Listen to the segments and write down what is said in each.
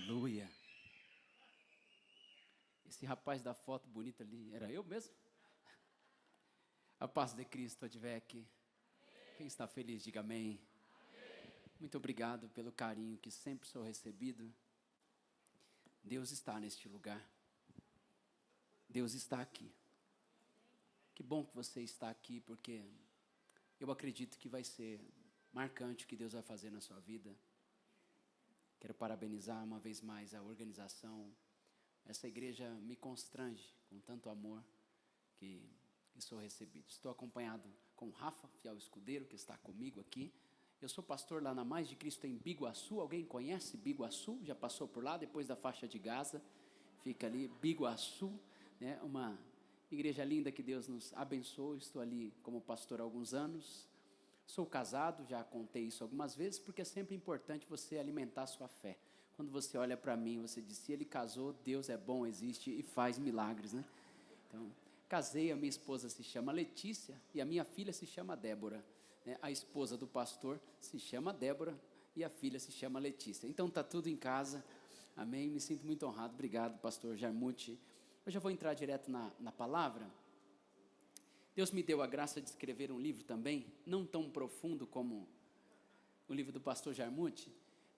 Aleluia. Esse rapaz da foto bonita ali, era eu mesmo? A paz de Cristo advec. Quem está feliz, diga amém. Muito obrigado pelo carinho que sempre sou recebido. Deus está neste lugar. Deus está aqui. Que bom que você está aqui, porque eu acredito que vai ser marcante o que Deus vai fazer na sua vida. Quero parabenizar uma vez mais a organização. Essa igreja me constrange com tanto amor que sou recebido. Estou acompanhado com o Rafa, fiel escudeiro, que está comigo aqui. Eu sou pastor lá na Mais de Cristo em Biguaçu. Alguém conhece Biguaçu? Já passou por lá, depois da faixa de Gaza? Fica ali, Biguaçu, né? Uma igreja linda que Deus nos abençoou. Estou ali como pastor há alguns anos. Sou casado, já contei isso algumas vezes, porque é sempre importante você alimentar a sua fé. Quando você olha para mim, você diz, se ele casou, Deus é bom, existe e faz milagres, né? Então, casei, a minha esposa se chama Letícia e a minha filha se chama Débora. A esposa do pastor se chama Débora e a filha se chama Letícia. Então está tudo em casa, amém? Me sinto muito honrado, obrigado pastor Jarmuth. Eu já vou entrar direto na palavra. Deus me deu a graça de escrever um livro também, não tão profundo como o livro do pastor Jarmuth,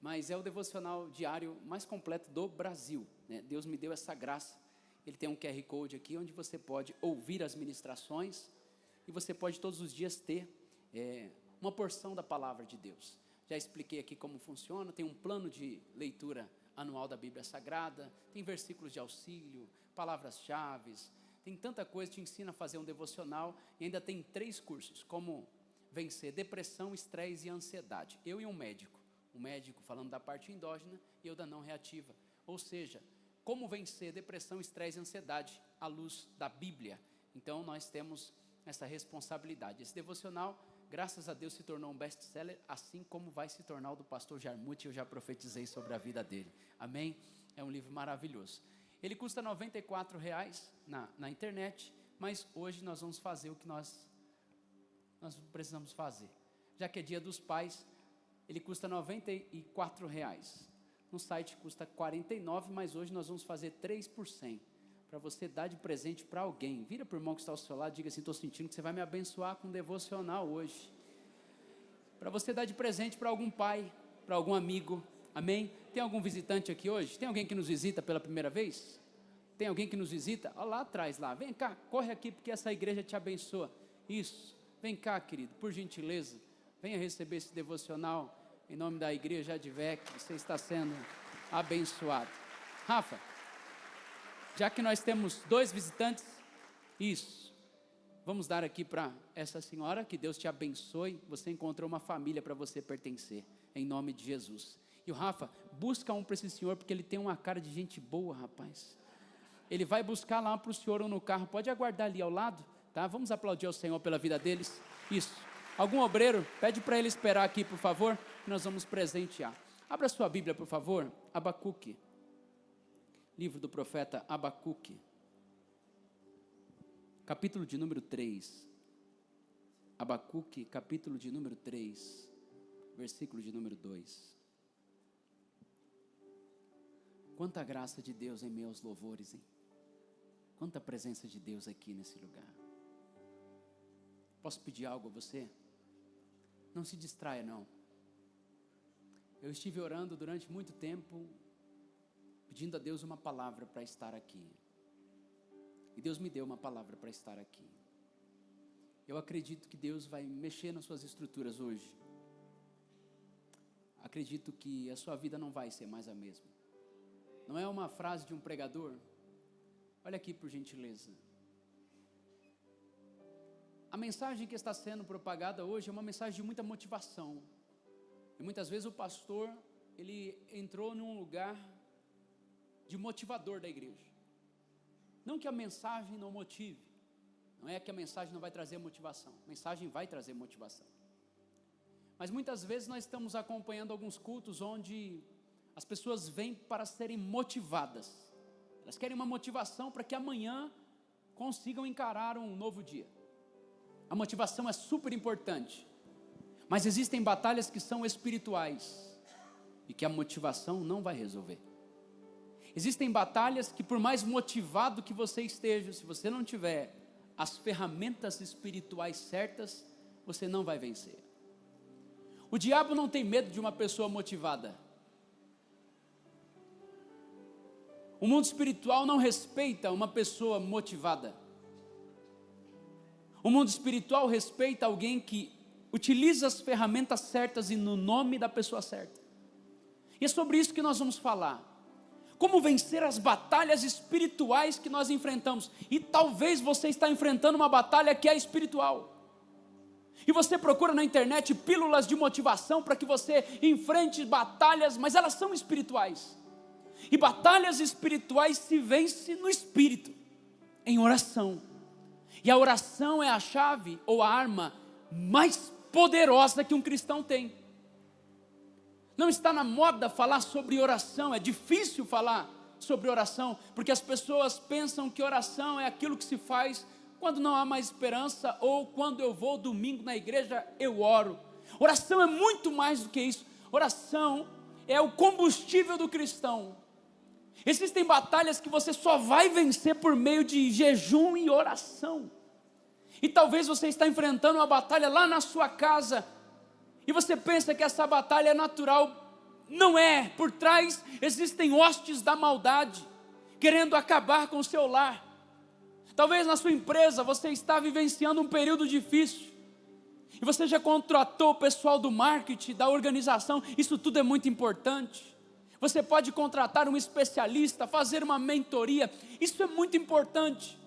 mas é o devocional diário mais completo do Brasil, né? Deus me deu essa graça. Ele tem um QR Code aqui, onde você pode ouvir as ministrações e você pode todos os dias ter uma porção da palavra de Deus. Já expliquei aqui como funciona, tem um plano de leitura anual da Bíblia Sagrada, tem versículos de auxílio, palavras-chave, tem tanta coisa, te ensina a fazer um devocional e ainda tem 3 cursos, como vencer depressão, estresse e ansiedade. Eu e um médico falando da parte endógena e eu da não reativa, ou seja, como vencer depressão, estresse e ansiedade à luz da Bíblia. Então nós temos essa responsabilidade. Esse devocional, graças a Deus, se tornou um best-seller, assim como vai se tornar o do pastor Jarmuth. Eu já profetizei sobre a vida dele, amém? É um livro maravilhoso. Ele custa R$ 94,00 na internet, mas hoje nós vamos fazer o que nós precisamos fazer. Já que é dia dos pais, ele custa R$ 94,00. No site custa R$ 49,00, mas hoje nós vamos fazer 3%, para você dar de presente para alguém. Vira para o irmão que está ao seu lado e diga assim, estou sentindo que você vai me abençoar com um devocional hoje. Para você dar de presente para algum pai, para algum amigo, amém? Tem algum visitante aqui hoje? Tem alguém que nos visita pela primeira vez? Tem alguém que nos visita? Olha lá atrás, lá, vem cá, corre aqui porque essa igreja te abençoa. Isso, vem cá querido, por gentileza, venha receber esse devocional. Em nome da igreja Advec, você está sendo abençoado. Rafa, já que nós temos 2 visitantes, isso, vamos dar aqui para essa senhora, que Deus te abençoe, você encontrou uma família para você pertencer, em nome de Jesus. E o Rafa, busca um para esse senhor, porque ele tem uma cara de gente boa, rapaz. Ele vai buscar lá para o senhor ou no carro, pode aguardar ali ao lado, tá? Vamos aplaudir ao Senhor pela vida deles, isso. Algum obreiro, pede para ele esperar aqui, por favor, que nós vamos presentear. Abra sua Bíblia, por favor, Abacuque, livro do profeta Abacuque, capítulo de número 3, Abacuque, capítulo de número 3, versículo de número 2. Quanta graça de Deus em meus louvores, hein? Quanta presença de Deus aqui nesse lugar. Posso pedir algo a você? Não se distraia não. Eu estive orando durante muito tempo, pedindo a Deus uma palavra para estar aqui. E Deus me deu uma palavra para estar aqui. Eu acredito que Deus vai mexer nas suas estruturas hoje. Acredito que a sua vida não vai ser mais a mesma. Não é uma frase de um pregador? Olha aqui por gentileza. A mensagem que está sendo propagada hoje é uma mensagem de muita motivação. E muitas vezes o pastor, ele entrou num lugar de motivador da igreja. Não que a mensagem não motive. Não é que a mensagem não vai trazer motivação. A mensagem vai trazer motivação. Mas muitas vezes nós estamos acompanhando alguns cultos onde as pessoas vêm para serem motivadas. Elas querem uma motivação para que amanhã consigam encarar um novo dia. A motivação é super importante, mas existem batalhas que são espirituais e que a motivação não vai resolver. Existem batalhas que, por mais motivado que você esteja, se você não tiver as ferramentas espirituais certas, você não vai vencer. O diabo não tem medo de uma pessoa motivada. O mundo espiritual não respeita uma pessoa motivada. O mundo espiritual respeita alguém que utiliza as ferramentas certas e no nome da pessoa certa. E é sobre isso que nós vamos falar. Como vencer as batalhas espirituais que nós enfrentamos. E talvez você está enfrentando uma batalha que é espiritual. E você procura na internet pílulas de motivação para que você enfrente batalhas, mas elas são espirituais. E batalhas espirituais se vence no espírito, em oração. E a oração é a chave ou a arma mais poderosa que um cristão tem. Não está na moda falar sobre oração, é difícil falar sobre oração, porque as pessoas pensam que oração é aquilo que se faz quando não há mais esperança, ou quando eu vou domingo na igreja, eu oro. Oração é muito mais do que isso. Oração é o combustível do cristão. Existem batalhas que você só vai vencer por meio de jejum e oração. E talvez você está enfrentando uma batalha lá na sua casa, e você pensa que essa batalha é natural. Não é. Por trás existem hostes da maldade, querendo acabar com o seu lar. Talvez na sua empresa você está vivenciando um período difícil, e você já contratou o pessoal do marketing, da organização. Isso tudo é muito importante. Você pode contratar um especialista, fazer uma mentoria. Isso é muito importante.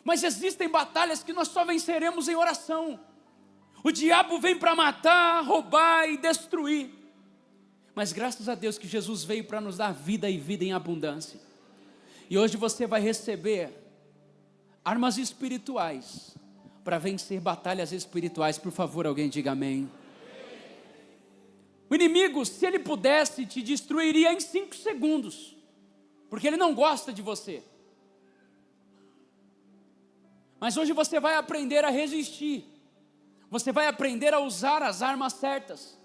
Mas existem batalhas que nós só venceremos em oração. O diabo vem para matar, roubar e destruir. Mas graças a Deus que Jesus veio para nos dar vida e vida em abundância. E hoje você vai receber armas espirituais para vencer batalhas espirituais. Por favor, alguém diga amém. O inimigo, se ele pudesse, te destruiria em 5 segundos, porque ele não gosta de você. Mas hoje você vai aprender a resistir. Você vai aprender a usar as armas certas.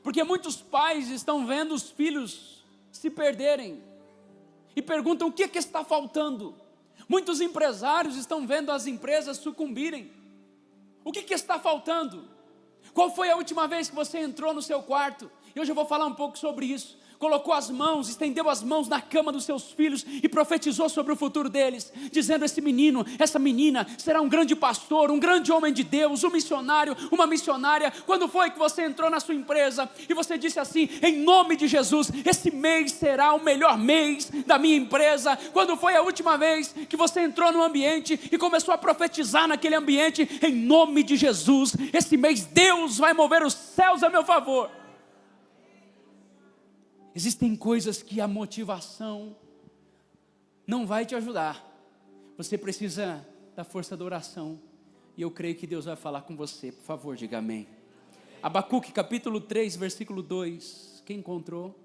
Porque muitos pais estão vendo os filhos se perderem e perguntam o que está faltando. Muitos empresários estão vendo as empresas sucumbirem. O que está faltando? Qual foi a última vez que você entrou no seu quarto? E hoje eu vou falar um pouco sobre isso. Colocou as mãos, estendeu as mãos na cama dos seus filhos e profetizou sobre o futuro deles, dizendo: esse menino, essa menina será um grande pastor, um grande homem de Deus, um missionário, uma missionária. Quando foi que você entrou na sua empresa e você disse assim: em nome de Jesus, esse mês será o melhor mês da minha empresa? Quando foi a última vez que você entrou no ambiente e começou a profetizar naquele ambiente: em nome de Jesus, esse mês Deus vai mover os céus a meu favor? Existem coisas que a motivação não vai te ajudar. Você precisa da força da oração. E eu creio que Deus vai falar com você. Por favor, diga amém. Abacuque capítulo 3, versículo 2. Quem encontrou?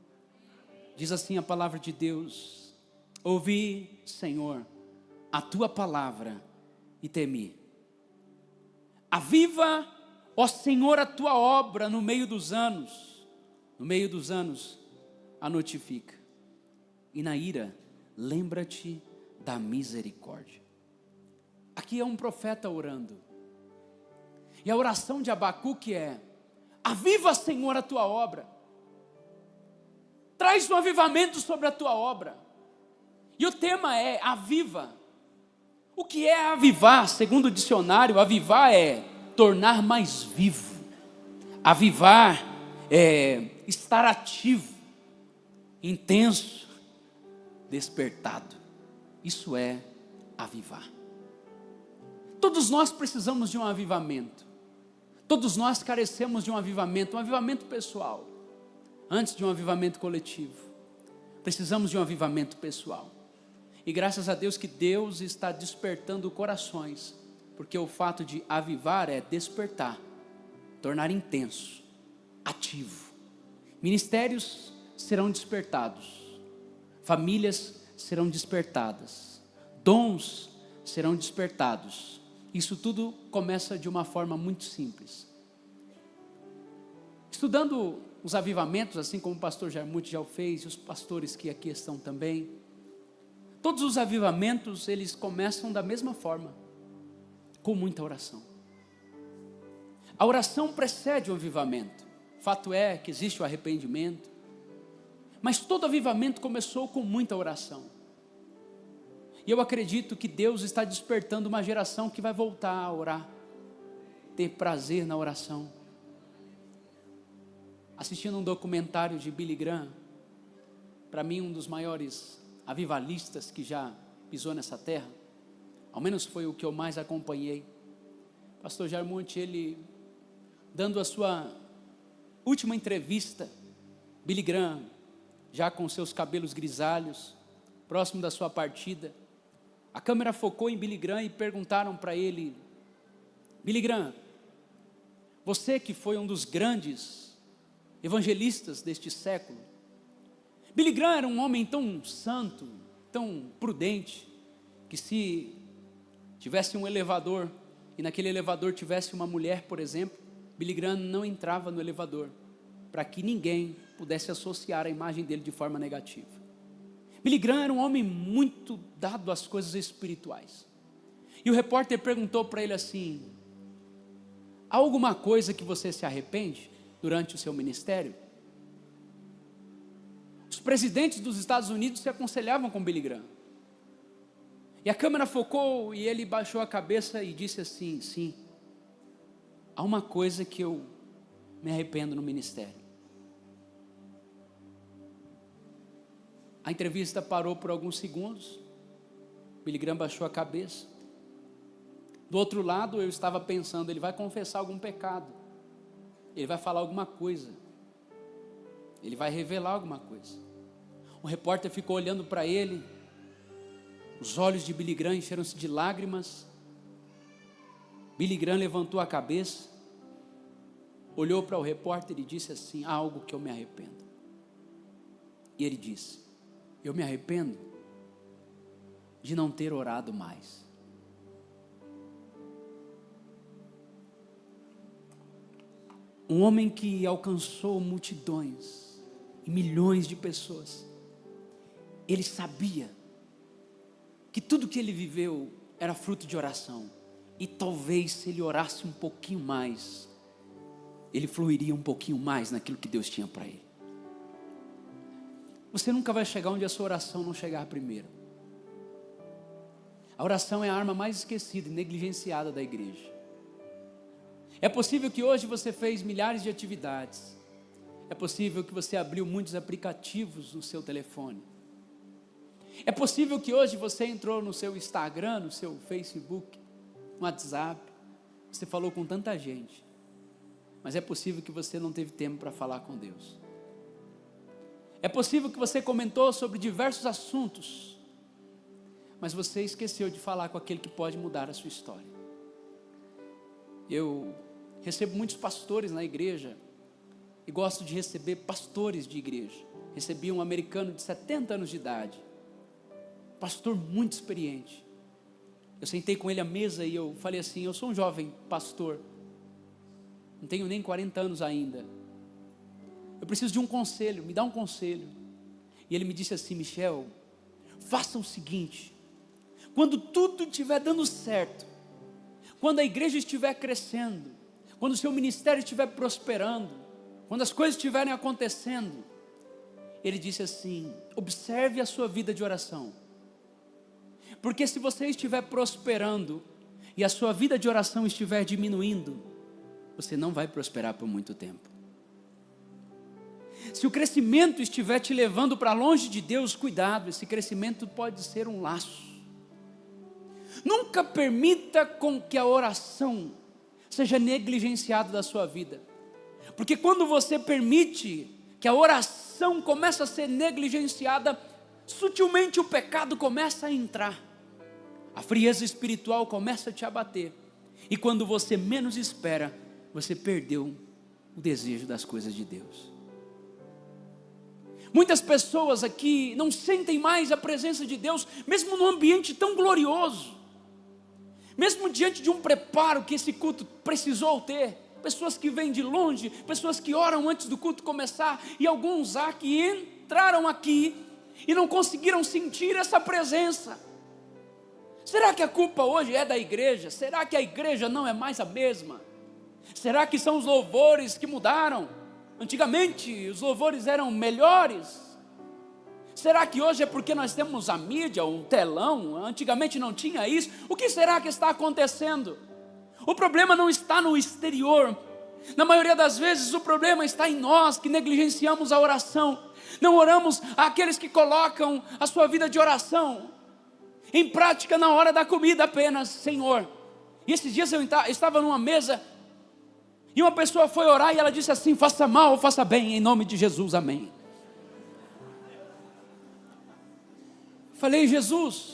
Diz assim a palavra de Deus: ouvi, Senhor, a tua palavra e temi. Aviva, ó Senhor, a tua obra no meio dos anos. No meio dos anos a notifica, e na ira lembra-te da misericórdia. Aqui é um profeta orando, e a oração de Abacuque é: aviva, Senhor, a tua obra, traz um avivamento sobre a tua obra. E o tema é aviva. O que é avivar? Segundo o dicionário, avivar é tornar mais vivo. Avivar é estar ativo, intenso, despertado. Isso é avivar. Todos nós precisamos de um avivamento. Todos nós carecemos de um avivamento pessoal, antes de um avivamento coletivo. Precisamos de um avivamento pessoal. E graças a Deus que Deus está despertando corações, porque o fato de avivar é despertar, tornar intenso, ativo. Ministérios serão despertados, famílias serão despertadas, dons serão despertados. Isso tudo começa de uma forma muito simples. Estudando os avivamentos, assim como o pastor Jarmuth já o fez, e os pastores que aqui estão também. Todos os avivamentos, eles começam da mesma forma, com muita oração. A oração precede o avivamento. Fato é que existe o arrependimento, mas todo avivamento começou com muita oração. E eu acredito que Deus está despertando uma geração que vai voltar a orar, ter prazer na oração. Assistindo um documentário de Billy Graham, para mim um dos maiores avivalistas que já pisou nessa terra, ao menos foi o que eu mais acompanhei. Pastor Jarmuth, ele dando a sua última entrevista, Billy Graham, já com seus cabelos grisalhos, próximo da sua partida, a câmera focou em Billy Graham e perguntaram para ele: Billy Graham, você que foi um dos grandes evangelistas deste século, Billy Graham era um homem tão santo, tão prudente, que se tivesse um elevador, e naquele elevador tivesse uma mulher, por exemplo, Billy Graham não entrava no elevador, para que ninguém pudesse associar a imagem dele de forma negativa. Billy Graham era um homem muito dado às coisas espirituais. E o repórter perguntou para ele assim: há alguma coisa que você se arrepende durante o seu ministério? Os presidentes dos Estados Unidos se aconselhavam com Billy Graham. E a câmera focou e ele baixou a cabeça e disse assim: sim, há uma coisa que eu me arrependo no ministério. A entrevista parou por alguns segundos. Billy Graham baixou a cabeça. Do outro lado eu estava pensando, ele vai confessar algum pecado, ele vai falar alguma coisa, ele vai revelar alguma coisa. O repórter ficou olhando para ele, os olhos de Billy Graham encheram-se de lágrimas. Billy Graham levantou a cabeça, olhou para o repórter e disse assim: há algo que eu me arrependo. E ele disse: eu me arrependo de não ter orado mais. Um homem que alcançou multidões e milhões de pessoas, ele sabia que tudo que ele viveu era fruto de oração, e talvez se ele orasse um pouquinho mais, ele fluiria um pouquinho mais naquilo que Deus tinha para ele. Você nunca vai chegar onde a sua oração não chegar primeiro. A oração é a arma mais esquecida e negligenciada da igreja. É possível que hoje você fez milhares de atividades. É possível que você abriu muitos aplicativos no seu telefone. É possível que hoje você entrou no seu Instagram, no seu Facebook, no WhatsApp. Você falou com tanta gente. Mas é possível que você não teve tempo para falar com Deus. É possível que você comentou sobre diversos assuntos, mas você esqueceu de falar com aquele que pode mudar a sua história. Eu recebo muitos pastores na igreja e gosto de receber pastores de igreja. Recebi um americano de 70 anos de idade, pastor muito experiente. Eu sentei com ele à mesa e eu falei assim: eu sou um jovem pastor, não tenho nem 40 anos ainda, eu preciso de um conselho, me dá um conselho. E ele me disse assim: Michel, faça o seguinte, quando tudo estiver dando certo, quando a igreja estiver crescendo, quando o seu ministério estiver prosperando, quando as coisas estiverem acontecendo, ele disse assim: observe a sua vida de oração, porque se você estiver prosperando e a sua vida de oração estiver diminuindo, você não vai prosperar por muito tempo. Se o crescimento estiver te levando para longe de Deus, cuidado, esse crescimento pode ser um laço. Nunca permita com que a oração seja negligenciada da sua vida, porque quando você permite que a oração comece a ser negligenciada, sutilmente o pecado começa a entrar, a frieza espiritual começa a te abater, e quando você menos espera, você perdeu o desejo das coisas de Deus. Muitas pessoas aqui não sentem mais a presença de Deus, mesmo num ambiente tão glorioso, mesmo diante de um preparo que esse culto precisou ter, pessoas que vêm de longe, pessoas que oram antes do culto começar, e alguns há que entraram aqui e não conseguiram sentir essa presença. Será que a culpa hoje é da igreja? Será que a igreja não é mais a mesma? Será que são os louvores que mudaram? Antigamente os louvores eram melhores. Será que hoje é porque nós temos a mídia, um telão? Antigamente não tinha isso. O que será que está acontecendo? O problema não está no exterior. Na maioria das vezes o problema está em nós, que negligenciamos a oração. Não oramos àqueles que colocam a sua vida de oração em prática na hora da comida apenas. Senhor, e esses dias eu estava numa mesa e uma pessoa foi orar e ela disse assim: faça mal ou faça bem, em nome de Jesus, amém. Falei: Jesus.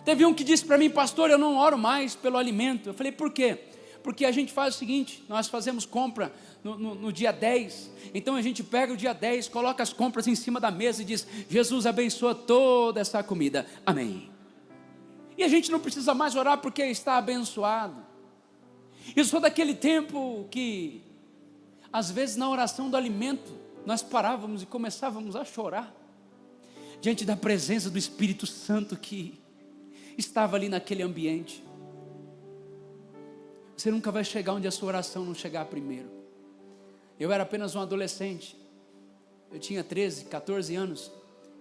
Teve um que disse para mim: pastor, eu não oro mais pelo alimento. Eu falei: por quê? Porque a gente faz o seguinte, nós fazemos compra no dia 10, então a gente pega o dia 10, coloca as compras em cima da mesa e diz: Jesus abençoa toda essa comida, amém. E a gente não precisa mais orar porque está abençoado. Eu sou daquele tempo que, às vezes na oração do alimento, nós parávamos e começávamos a chorar, diante da presença do Espírito Santo que estava ali naquele ambiente. Você nunca vai chegar onde a sua oração não chegar primeiro. Eu era apenas um adolescente, eu tinha 13, 14 anos,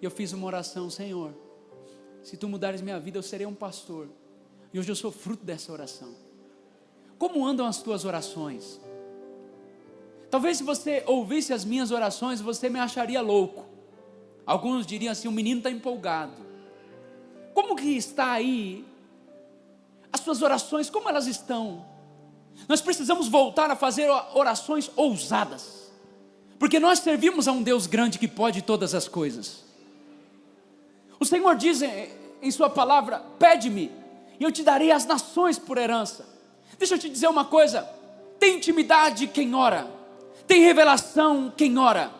e eu fiz uma oração: Senhor, se Tu mudares minha vida, eu serei um pastor. E hoje eu sou fruto dessa oração. Como andam as tuas orações? Talvez se você ouvisse as minhas orações, você me acharia louco. Alguns diriam assim: o menino está empolgado. Como que está aí as suas orações? Como elas estão? Nós precisamos voltar a fazer orações ousadas, porque nós servimos a um Deus grande que pode todas as coisas. O Senhor diz em sua palavra: pede-me e eu te darei as nações por herança. Deixa eu te dizer uma coisa: tem intimidade quem ora, tem revelação quem ora,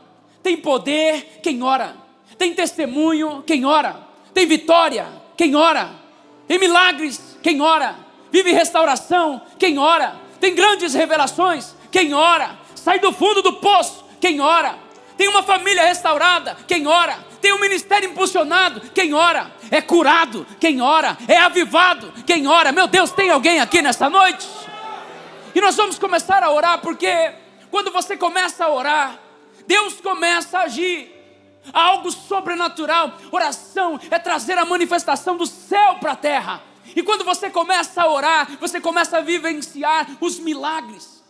tem poder quem ora, tem testemunho quem ora, tem vitória quem ora, tem milagres quem ora, vive restauração quem ora, tem grandes revelações quem ora, sai do fundo do poço quem ora, tem uma família restaurada quem ora, tem um ministério impulsionado quem ora, é curado quem ora, é avivado quem ora. Meu Deus, tem alguém aqui nessa noite? E nós vamos começar a orar, porque quando você começa a orar, Deus começa a agir. Há algo sobrenatural. Oração é trazer a manifestação do céu para a terra. E quando você começa a orar, você começa a vivenciar os milagres.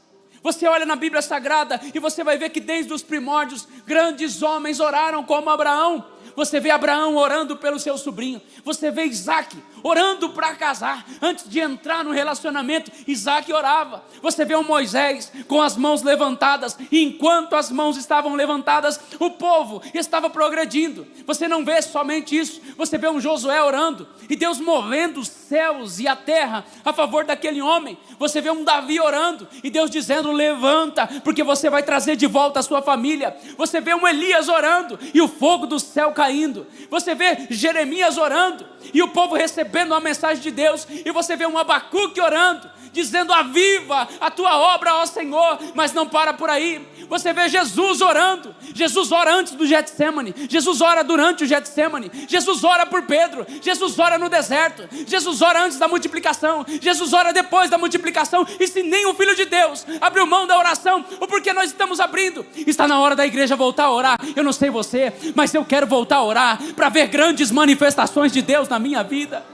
Você olha na Bíblia Sagrada e você vai ver que desde os primórdios, grandes homens oraram como Abraão. Você vê Abraão orando pelo seu sobrinho. Você vê Isaac orando para casar. Antes de entrar no relacionamento, Isaac orava. Você vê um Moisés com as mãos levantadas. E enquanto as mãos estavam levantadas, o povo estava progredindo. Você não vê somente isso. Você vê um Josué orando e Deus movendo os céus e a terra a favor daquele homem. Você vê um Davi orando e Deus dizendo: levanta, porque você vai trazer de volta a sua família. Você vê um Elias orando e o fogo do céu caindo. Você vê Jeremias orando e o povo recebendo a mensagem de Deus. E você vê um Abacuque orando, dizendo: aviva a tua obra, ó Senhor. Mas não para por aí. Você vê Jesus orando. Jesus ora antes do Getsemane, Jesus ora durante o Getsemane, Jesus ora por Pedro, Jesus ora no deserto, Jesus ora antes da multiplicação, Jesus ora depois da multiplicação. E se nem o Filho de Deus abriu mão da oração, o porquê nós estamos abrindo? Está na hora da igreja voltar a orar. Eu não sei você, mas eu quero voltar a orar para ver grandes manifestações de Deus na minha vida.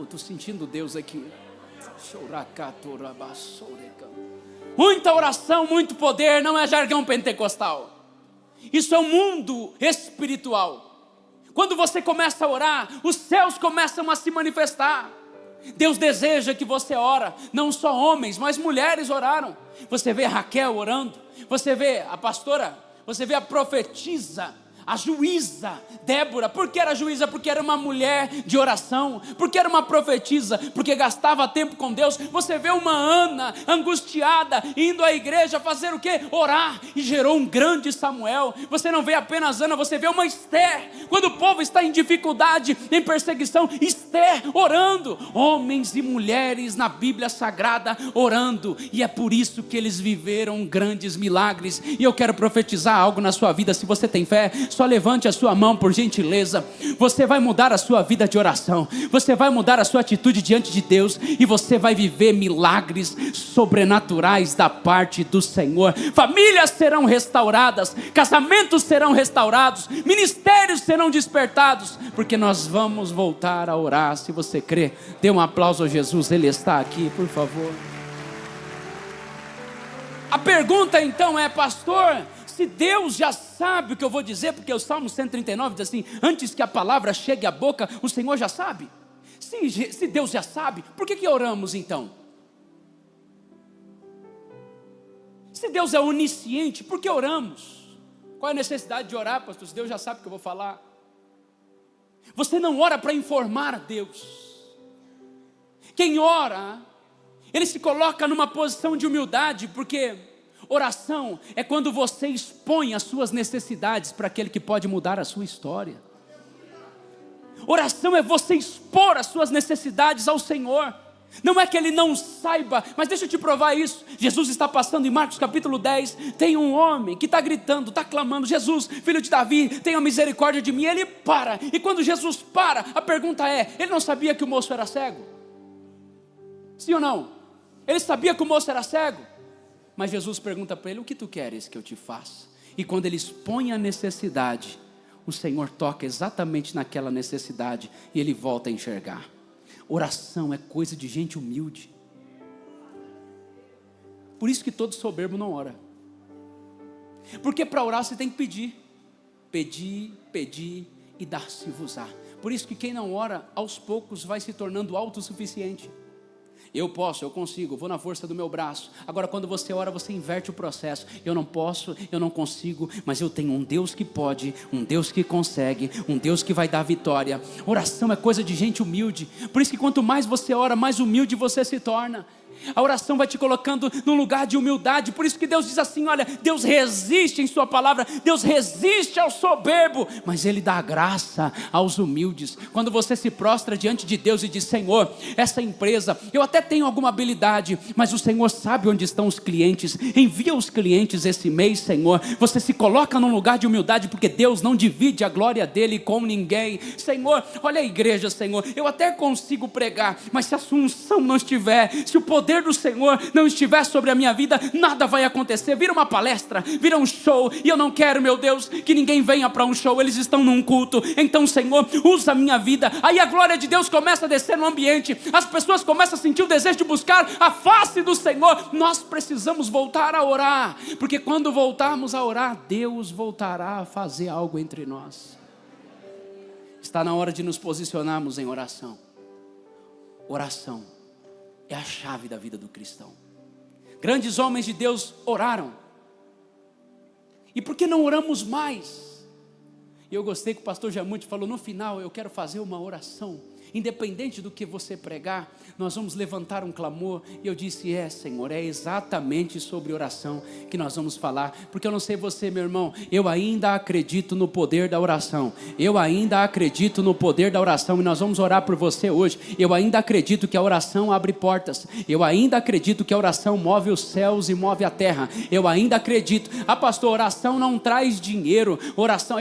Estou sentindo Deus aqui. Muita oração, muito poder, não é jargão pentecostal. Isso é um mundo espiritual. Quando você começa a orar, os céus começam a se manifestar. Deus deseja que você ora. Não só homens, mas mulheres oraram. Você vê Raquel orando, você vê a pastora, você vê a profetisa, A juíza Débora, por que era juíza? Porque era uma mulher de oração, porque era uma profetisa, porque gastava tempo com Deus. Você vê uma Ana angustiada, indo à igreja fazer o quê? Orar, e gerou um grande Samuel. Você não vê apenas Ana, você vê uma Esther, quando o povo está em dificuldade, em perseguição, Esther orando, homens e mulheres na Bíblia Sagrada orando, e é por isso que eles viveram grandes milagres. E eu quero profetizar algo na sua vida. Se você tem fé, só levante a sua mão por gentileza. Você vai mudar a sua vida de oração, você vai mudar a sua atitude diante de Deus, e você vai viver milagres sobrenaturais da parte do Senhor. Famílias serão restauradas, casamentos serão restaurados, ministérios serão despertados, porque nós vamos voltar a orar. Se você crê, dê um aplauso a Jesus, Ele está aqui, por favor. A pergunta então é: pastor, se Deus já sabe o que eu vou dizer, porque o Salmo 139 diz assim: antes que a palavra chegue à boca, o Senhor já sabe. Se Deus já sabe, por que oramos então? Se Deus é onisciente, por que oramos? Qual é a necessidade de orar, pastor, se Deus já sabe o que eu vou falar? Você não ora para informar a Deus. Quem ora, ele se coloca numa posição de humildade, porque oração é quando você expõe as suas necessidades para aquele que pode mudar a sua história. Oração é você expor as suas necessidades ao Senhor. Não é que Ele não saiba, mas deixa eu te provar isso. Jesus está passando em Marcos capítulo 10, tem um homem que está gritando, está clamando: Jesus, filho de Davi, tenha misericórdia de mim. Ele para, e quando Jesus para, a pergunta é: ele não sabia que o moço era cego? Sim ou não? Ele sabia que o moço era cego, mas Jesus pergunta para ele: o que tu queres que eu te faça? E quando ele expõe a necessidade, o Senhor toca exatamente naquela necessidade, e ele volta a enxergar. Oração é coisa de gente humilde. Por isso que todo soberbo não ora. Porque para orar você tem que pedir. Pedir, pedir e dar-se-vos-á. Por isso que quem não ora, aos poucos vai se tornando autossuficiente. Eu posso, eu consigo, vou na força do meu braço. Agora quando você ora, você inverte o processo. Eu não posso, eu não consigo, mas eu tenho um Deus que pode, um Deus que consegue, um Deus que vai dar vitória. Oração é coisa de gente humilde. Por isso que quanto mais você ora, mais humilde você se torna. A oração vai te colocando num lugar de humildade. Por isso que Deus diz assim: olha, Deus resiste em sua palavra, Deus resiste ao soberbo, mas Ele dá graça aos humildes. Quando você se prostra diante de Deus e diz: Senhor, essa empresa, eu até tenho alguma habilidade, mas o Senhor sabe onde estão os clientes, envia os clientes esse mês, Senhor. Você se coloca num lugar de humildade, porque Deus não divide a glória dele com ninguém. Senhor, olha a igreja, Senhor, eu até consigo pregar, mas se a sua unção não estiver, se o poder do Senhor não estiver sobre a minha vida, nada vai acontecer. Vira uma palestra, vira um show, e eu não quero, meu Deus, que ninguém venha para um show. Eles estão num culto. Então, Senhor, usa a minha vida. Aí a glória de Deus começa a descer no ambiente, as pessoas começam a sentir o desejo de buscar a face do Senhor. Nós precisamos voltar a orar, porque quando voltarmos a orar, Deus voltará a fazer algo entre nós. Está na hora de nos posicionarmos em oração. Oração é a chave da vida do cristão. Grandes homens de Deus oraram. E por que não oramos mais? E eu gostei que o pastor Jamute falou: no final eu quero fazer uma oração. Independente do que você pregar, nós vamos levantar um clamor. E eu disse: Senhor, é exatamente sobre oração que nós vamos falar. Porque eu não sei você, meu irmão, eu ainda acredito no poder da oração. Eu ainda acredito no poder da oração. E nós vamos orar por você hoje. Eu ainda acredito que a oração abre portas. Eu ainda acredito que a oração move os céus e move a terra. Eu ainda acredito. Ah, pastor, oração não traz dinheiro. Oração,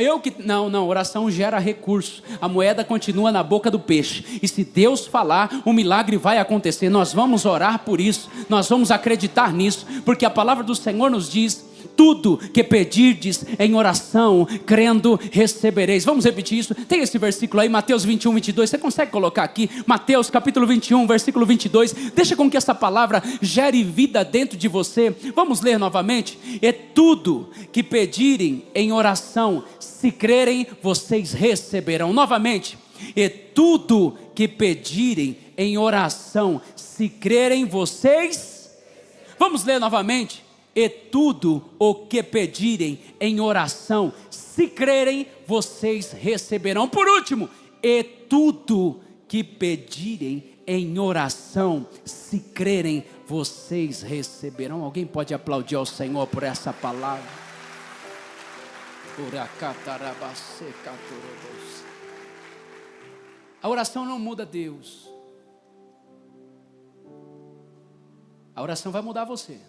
não, oração gera recurso. A moeda continua na boca do peixe. E se Deus falar, o milagre vai acontecer. Nós vamos orar por isso, nós vamos acreditar nisso, porque a palavra do Senhor nos diz: tudo que pedirdes em oração, crendo, recebereis. Vamos repetir isso? Tem esse versículo aí, Mateus 21, 22. Você consegue colocar aqui? Mateus capítulo 21, versículo 22. Deixa com que essa palavra gere vida dentro de você. Vamos ler novamente? E tudo que pedirem em oração, se crerem, vocês receberão. Novamente. E tudo que pedirem em oração, se crerem, vocês... Vamos ler novamente. E tudo o que pedirem em oração, Se crerem, vocês receberão. Por último, e tudo que pedirem em oração, se crerem, vocês receberão. Alguém pode aplaudir ao Senhor por essa palavra? A oração não muda Deus. A oração vai mudar você.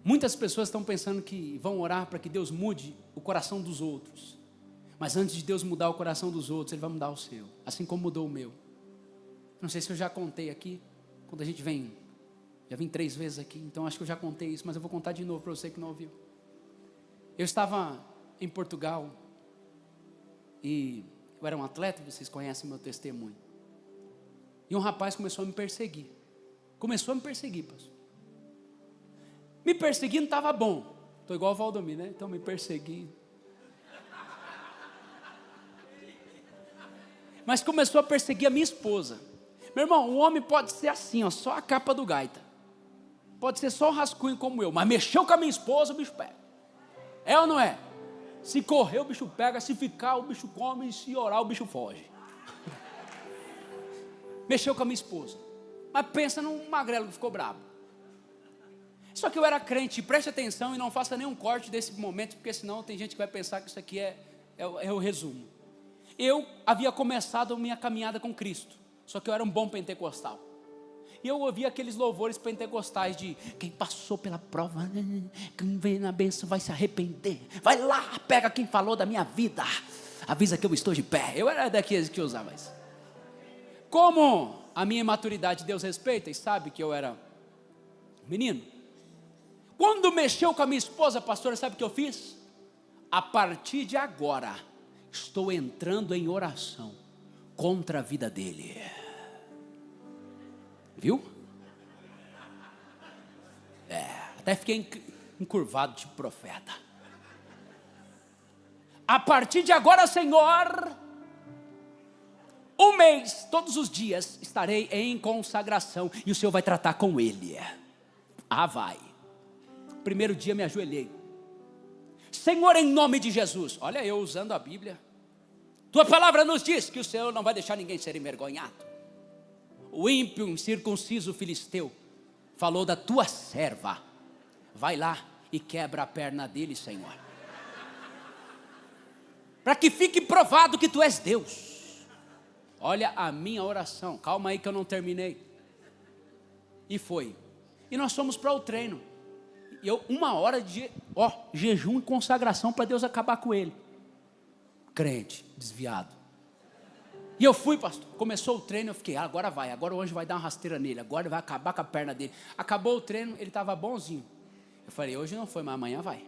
Muitas pessoas estão pensando que vão orar para que Deus mude o coração dos outros. Mas antes de Deus mudar o coração dos outros, Ele vai mudar o seu. Assim como mudou o meu. Não sei se eu já contei aqui. Quando a gente vem, já vim 3 vezes aqui. Então acho que eu já contei isso, mas eu vou contar de novo para você que não ouviu. Eu estava em Portugal. E eu era um atleta, vocês conhecem meu testemunho. E um rapaz começou a me perseguir. Começou a me perseguir, pastor. Me perseguindo estava bom. Estou igual o Valdomiro, né? Então me perseguindo. Mas começou a perseguir a minha esposa. Meu irmão, o homem pode ser assim, ó, só a capa do gaita. Pode ser só um rascunho como eu. Mas mexeu com a minha esposa, o bicho pega. É ou não é? Se correr, o bicho pega. Se ficar, o bicho come. E se orar, o bicho foge. Mexeu com a minha esposa. Mas pensa num magrelo que ficou bravo. Só que eu era crente, preste atenção e não faça nenhum corte desse momento, porque senão tem gente que vai pensar que isso aqui é o resumo. Eu havia começado a minha caminhada com Cristo, só que eu era um bom pentecostal. E eu ouvia aqueles louvores pentecostais de quem passou pela prova, quem vem na bênção vai se arrepender. Vai lá, pega quem falou da minha vida, avisa que eu estou de pé. Eu era daqueles que usava isso. Como a minha imaturidade Deus respeita e sabe que eu era menino, quando mexeu com a minha esposa, pastora, sabe o que eu fiz? A partir de agora, estou entrando em oração contra a vida dele. Viu? Até fiquei encurvado de profeta. A partir de agora, Senhor, um mês, todos os dias, estarei em consagração e o Senhor vai tratar com ele. Vai. Primeiro dia me ajoelhei. Senhor, em nome de Jesus. Olha eu usando a Bíblia. Tua palavra nos diz que o Senhor não vai deixar ninguém ser envergonhado. O ímpio, incircunciso filisteu, falou da tua serva. Vai lá e quebra a perna dele, Senhor. Para que fique provado que tu és Deus. Olha a minha oração. Calma aí que eu não terminei. E foi. E nós fomos para o treino. E eu, 1 hora de jejum e consagração para Deus acabar com ele. Crente, desviado. E eu fui, pastor. Começou o treino, eu fiquei, agora vai. Agora o anjo vai dar uma rasteira nele. Agora vai acabar com a perna dele. Acabou o treino, ele estava bonzinho. Eu falei, hoje não foi, mas amanhã vai.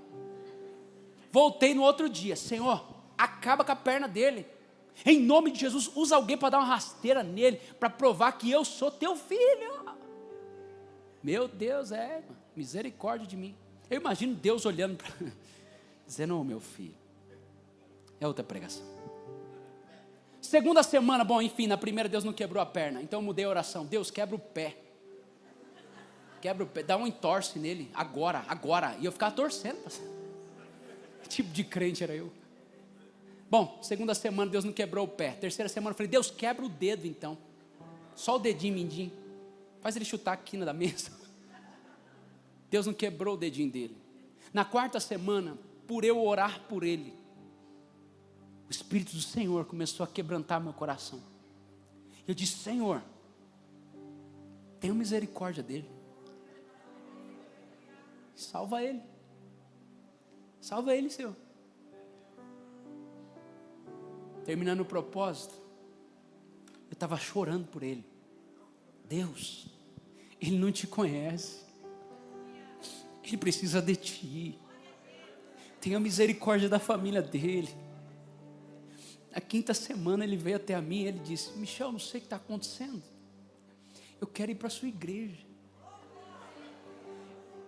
Voltei no outro dia. Senhor, acaba com a perna dele. Em nome de Jesus, usa alguém para dar uma rasteira nele. Para provar que eu sou teu filho. Meu Deus, misericórdia de mim. Eu imagino Deus olhando para dizendo, meu filho. É outra pregação. Segunda semana, enfim, na primeira Deus não quebrou a perna. Então eu mudei a oração. Deus, quebra o pé. Quebra o pé, dá um entorce nele. Agora. E eu ficava torcendo. Que tipo de crente era eu? Segunda semana Deus não quebrou o pé. Terceira semana eu falei, Deus, quebra o dedo então. Só o dedinho mindinho. Faz ele chutar a quina da mesa. Deus não quebrou o dedinho dele. Na quarta semana, por eu orar por ele, o Espírito do Senhor começou a quebrantar meu coração. Eu disse, Senhor, tenha misericórdia dele. Salva ele. Salva ele, Senhor. Terminando o propósito, eu estava chorando por ele. Deus, ele não te conhece. Ele precisa de ti. Tenha misericórdia da família dele. Na quinta semana ele veio até a mim e ele disse, Michel, não sei o que está acontecendo. Eu quero ir para a sua igreja.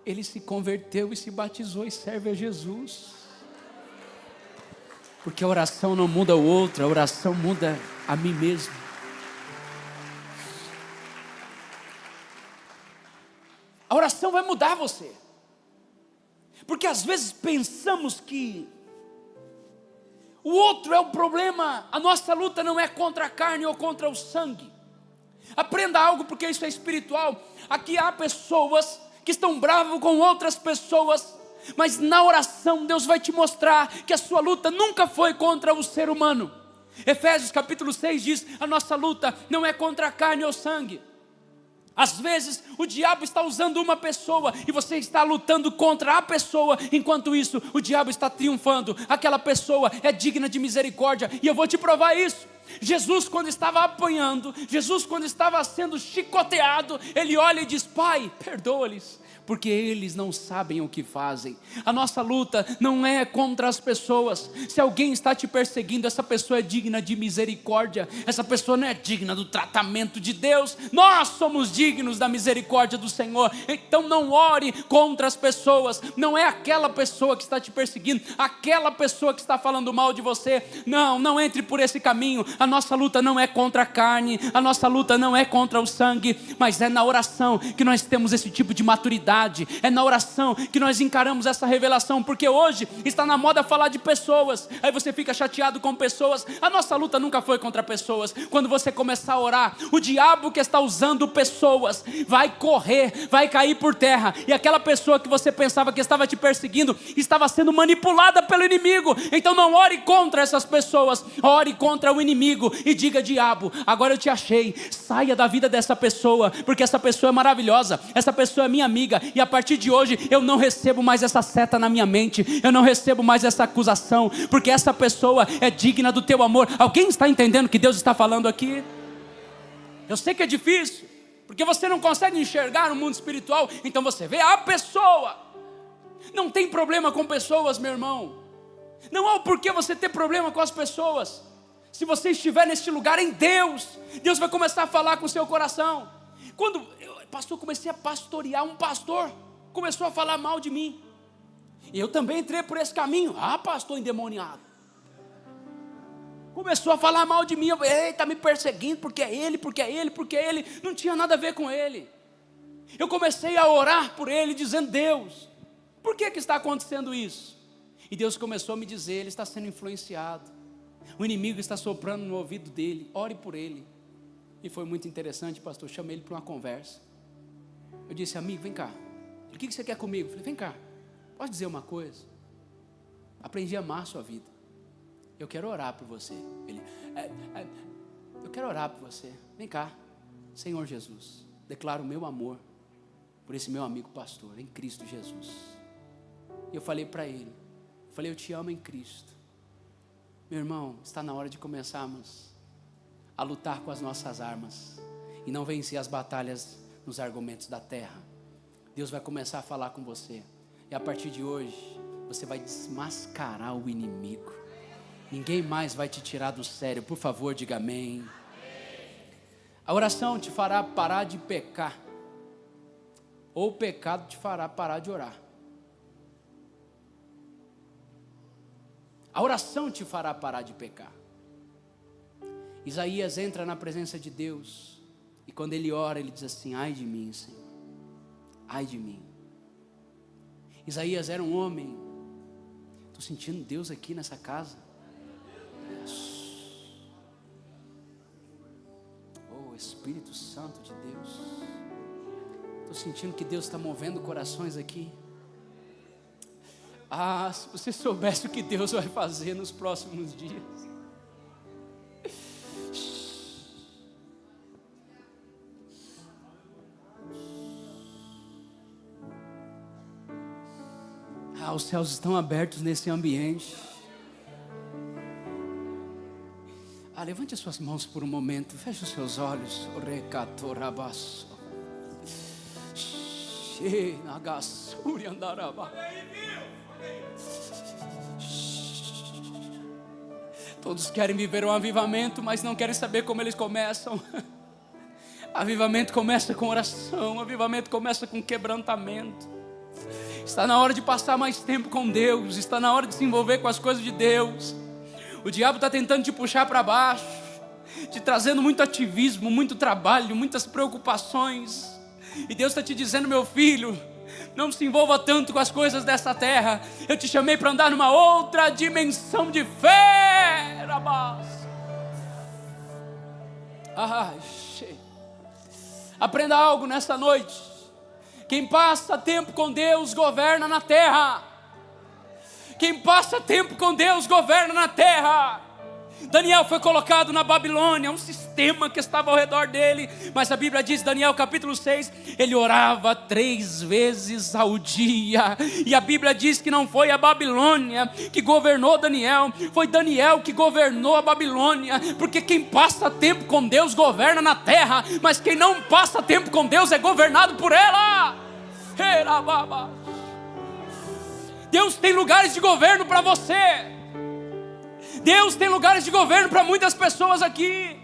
Ele se converteu e se batizou e serve a Jesus. Porque a oração não muda o outro, a oração muda a mim mesmo. A oração vai mudar você. Porque às vezes pensamos que o outro é o problema. A nossa luta não é contra a carne ou contra o sangue. Aprenda algo, porque isso é espiritual. Aqui há pessoas que estão bravas com outras pessoas, mas na oração Deus vai te mostrar que a sua luta nunca foi contra o ser humano. Efésios capítulo 6 diz: a nossa luta não é contra a carne ou sangue. Às vezes o diabo está usando uma pessoa e você está lutando contra a pessoa. Enquanto isso o diabo está triunfando. Aquela pessoa é digna de misericórdia, e eu vou te provar isso. Jesus, quando estava apanhando, Jesus, quando estava sendo chicoteado, ele olha e diz: Pai, perdoa-lhes, porque eles não sabem o que fazem. A nossa luta não é contra as pessoas. Se alguém está te perseguindo, essa pessoa é digna de misericórdia. Essa pessoa não é digna do tratamento de Deus. Nós somos dignos da misericórdia do Senhor. Então não ore contra as pessoas. Não é aquela pessoa que está te perseguindo, aquela pessoa que está falando mal de você. Não entre por esse caminho. A nossa luta não é contra a carne, a nossa luta não é contra o sangue, mas é na oração que nós temos esse tipo de maturidade. É na oração que nós encaramos essa revelação. Porque hoje está na moda falar de pessoas, aí você fica chateado com pessoas. A nossa luta nunca foi contra pessoas. Quando você começar a orar, o diabo que está usando pessoas vai correr, vai cair por terra, e aquela pessoa que você pensava que estava te perseguindo estava sendo manipulada pelo inimigo. Então não ore contra essas pessoas, ore contra o inimigo e diga: diabo, agora eu te achei, saia da vida dessa pessoa, porque essa pessoa é maravilhosa, essa pessoa é minha amiga, e a partir de hoje eu não recebo mais essa seta na minha mente, eu não recebo mais essa acusação, porque essa pessoa é digna do teu amor. Alguém está entendendo o que Deus está falando aqui? Eu sei que é difícil, porque você não consegue enxergar no mundo espiritual, então você vê a pessoa. Não tem problema com pessoas, meu irmão. Não há o porquê você ter problema com as pessoas. Se você estiver neste lugar em Deus, Deus vai começar a falar com o seu coração. Quando eu comecei a pastorear, um pastor começou a falar mal de mim, e eu também entrei por esse caminho. Pastor endemoniado, começou a falar mal de mim. Eu falei: está me perseguindo, porque é ele, porque é ele, porque é ele. Não tinha nada a ver com ele. Eu comecei a orar por ele, dizendo: Deus, por que está acontecendo isso? E Deus começou a me dizer: ele está sendo influenciado, o inimigo está soprando no ouvido dele, ore por ele. E foi muito interessante, pastor. Chamei ele para uma conversa. Eu disse: amigo, vem cá. O que você quer comigo? Eu falei: vem cá, posso dizer uma coisa? Aprendi a amar a sua vida, eu quero orar por você. Ele: eu quero orar por você. Vem cá. Senhor Jesus, declaro o meu amor por esse meu amigo pastor, em Cristo Jesus. E eu falei para ele, eu te amo em Cristo. Meu irmão, está na hora de começarmos a lutar com as nossas armas e não vencer as batalhas nos argumentos da terra. Deus vai começar a falar com você, e a partir de hoje você vai desmascarar o inimigo. Ninguém mais vai te tirar do sério. Por favor, diga amém. A oração te fará parar de pecar, ou o pecado te fará parar de orar. A oração te fará parar de pecar. Isaías entra na presença de Deus, e quando ele ora, ele diz assim: ai de mim, Senhor, ai de mim. Isaías era um homem. Estou sentindo Deus aqui nessa casa. Oh, Espírito Santo de Deus, estou sentindo que Deus está movendo corações aqui. Se você soubesse o que Deus vai fazer nos próximos dias. Os céus estão abertos nesse ambiente. Levante as suas mãos por um momento, feche os seus olhos. Todos querem viver um avivamento, mas não querem saber como eles começam. Avivamento começa com oração, avivamento começa com quebrantamento. Está na hora de passar mais tempo com Deus, está na hora de se envolver com as coisas de Deus. O diabo está tentando te puxar para baixo, te trazendo muito ativismo, muito trabalho, muitas preocupações. E Deus está te dizendo: meu filho, Não se envolva tanto com as coisas dessa terra. Eu te chamei para andar numa outra dimensão de fé. Aprenda algo nessa noite. Quem passa tempo com Deus governa na terra. Quem passa tempo com Deus governa na terra. Daniel foi colocado na Babilônia, um sistema que estava ao redor dele, mas a Bíblia diz, Daniel capítulo 6, ele orava 3 vezes ao dia, e a Bíblia diz que não foi a Babilônia que governou Daniel, foi Daniel que governou a Babilônia, porque quem passa tempo com Deus governa na terra, mas quem não passa tempo com Deus é governado por ela. Deus tem lugares de governo para você. Deus tem lugares de governo para muitas pessoas aqui.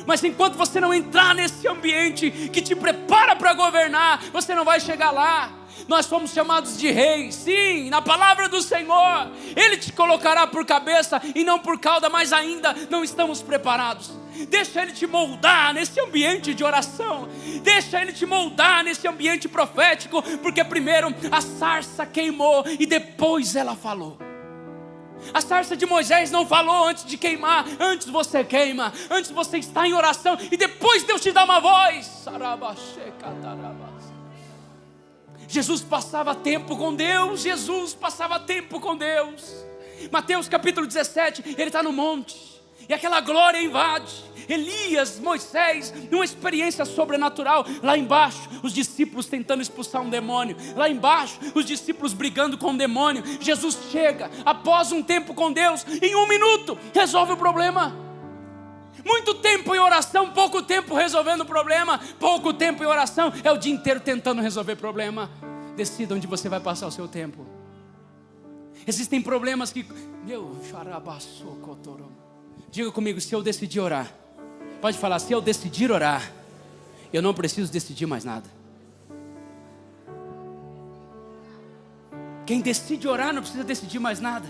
Mas enquanto você não entrar nesse ambiente que te prepara para governar, você não vai chegar lá. Nós somos chamados de reis. Sim, na palavra do Senhor Ele te colocará por cabeça e não por cauda, mas ainda não estamos preparados. Deixa Ele te moldar nesse ambiente de oração. Deixa Ele te moldar nesse ambiente profético. Porque primeiro a sarça queimou e depois ela falou. A sarça de Moisés não falou antes de queimar. Antes você queima, antes você está em oração e depois Deus te dá uma voz. Jesus passava tempo com Deus. Jesus passava tempo com Deus. Mateus capítulo 17, ele está no monte e aquela glória invade. Elias, Moisés, numa experiência sobrenatural. Lá embaixo, os discípulos tentando expulsar um demônio. Lá embaixo, os discípulos brigando com o demônio. Jesus chega, após um tempo com Deus, em 1 minuto, resolve o problema. Muito tempo em oração, pouco tempo resolvendo o problema. Pouco tempo em oração, é o dia inteiro tentando resolver problema. Decida onde você vai passar o seu tempo. Existem problemas que... Diga comigo, se eu decidir orar. Pode falar, se eu decidir orar, eu não preciso decidir mais nada. Quem decide orar não precisa decidir mais nada.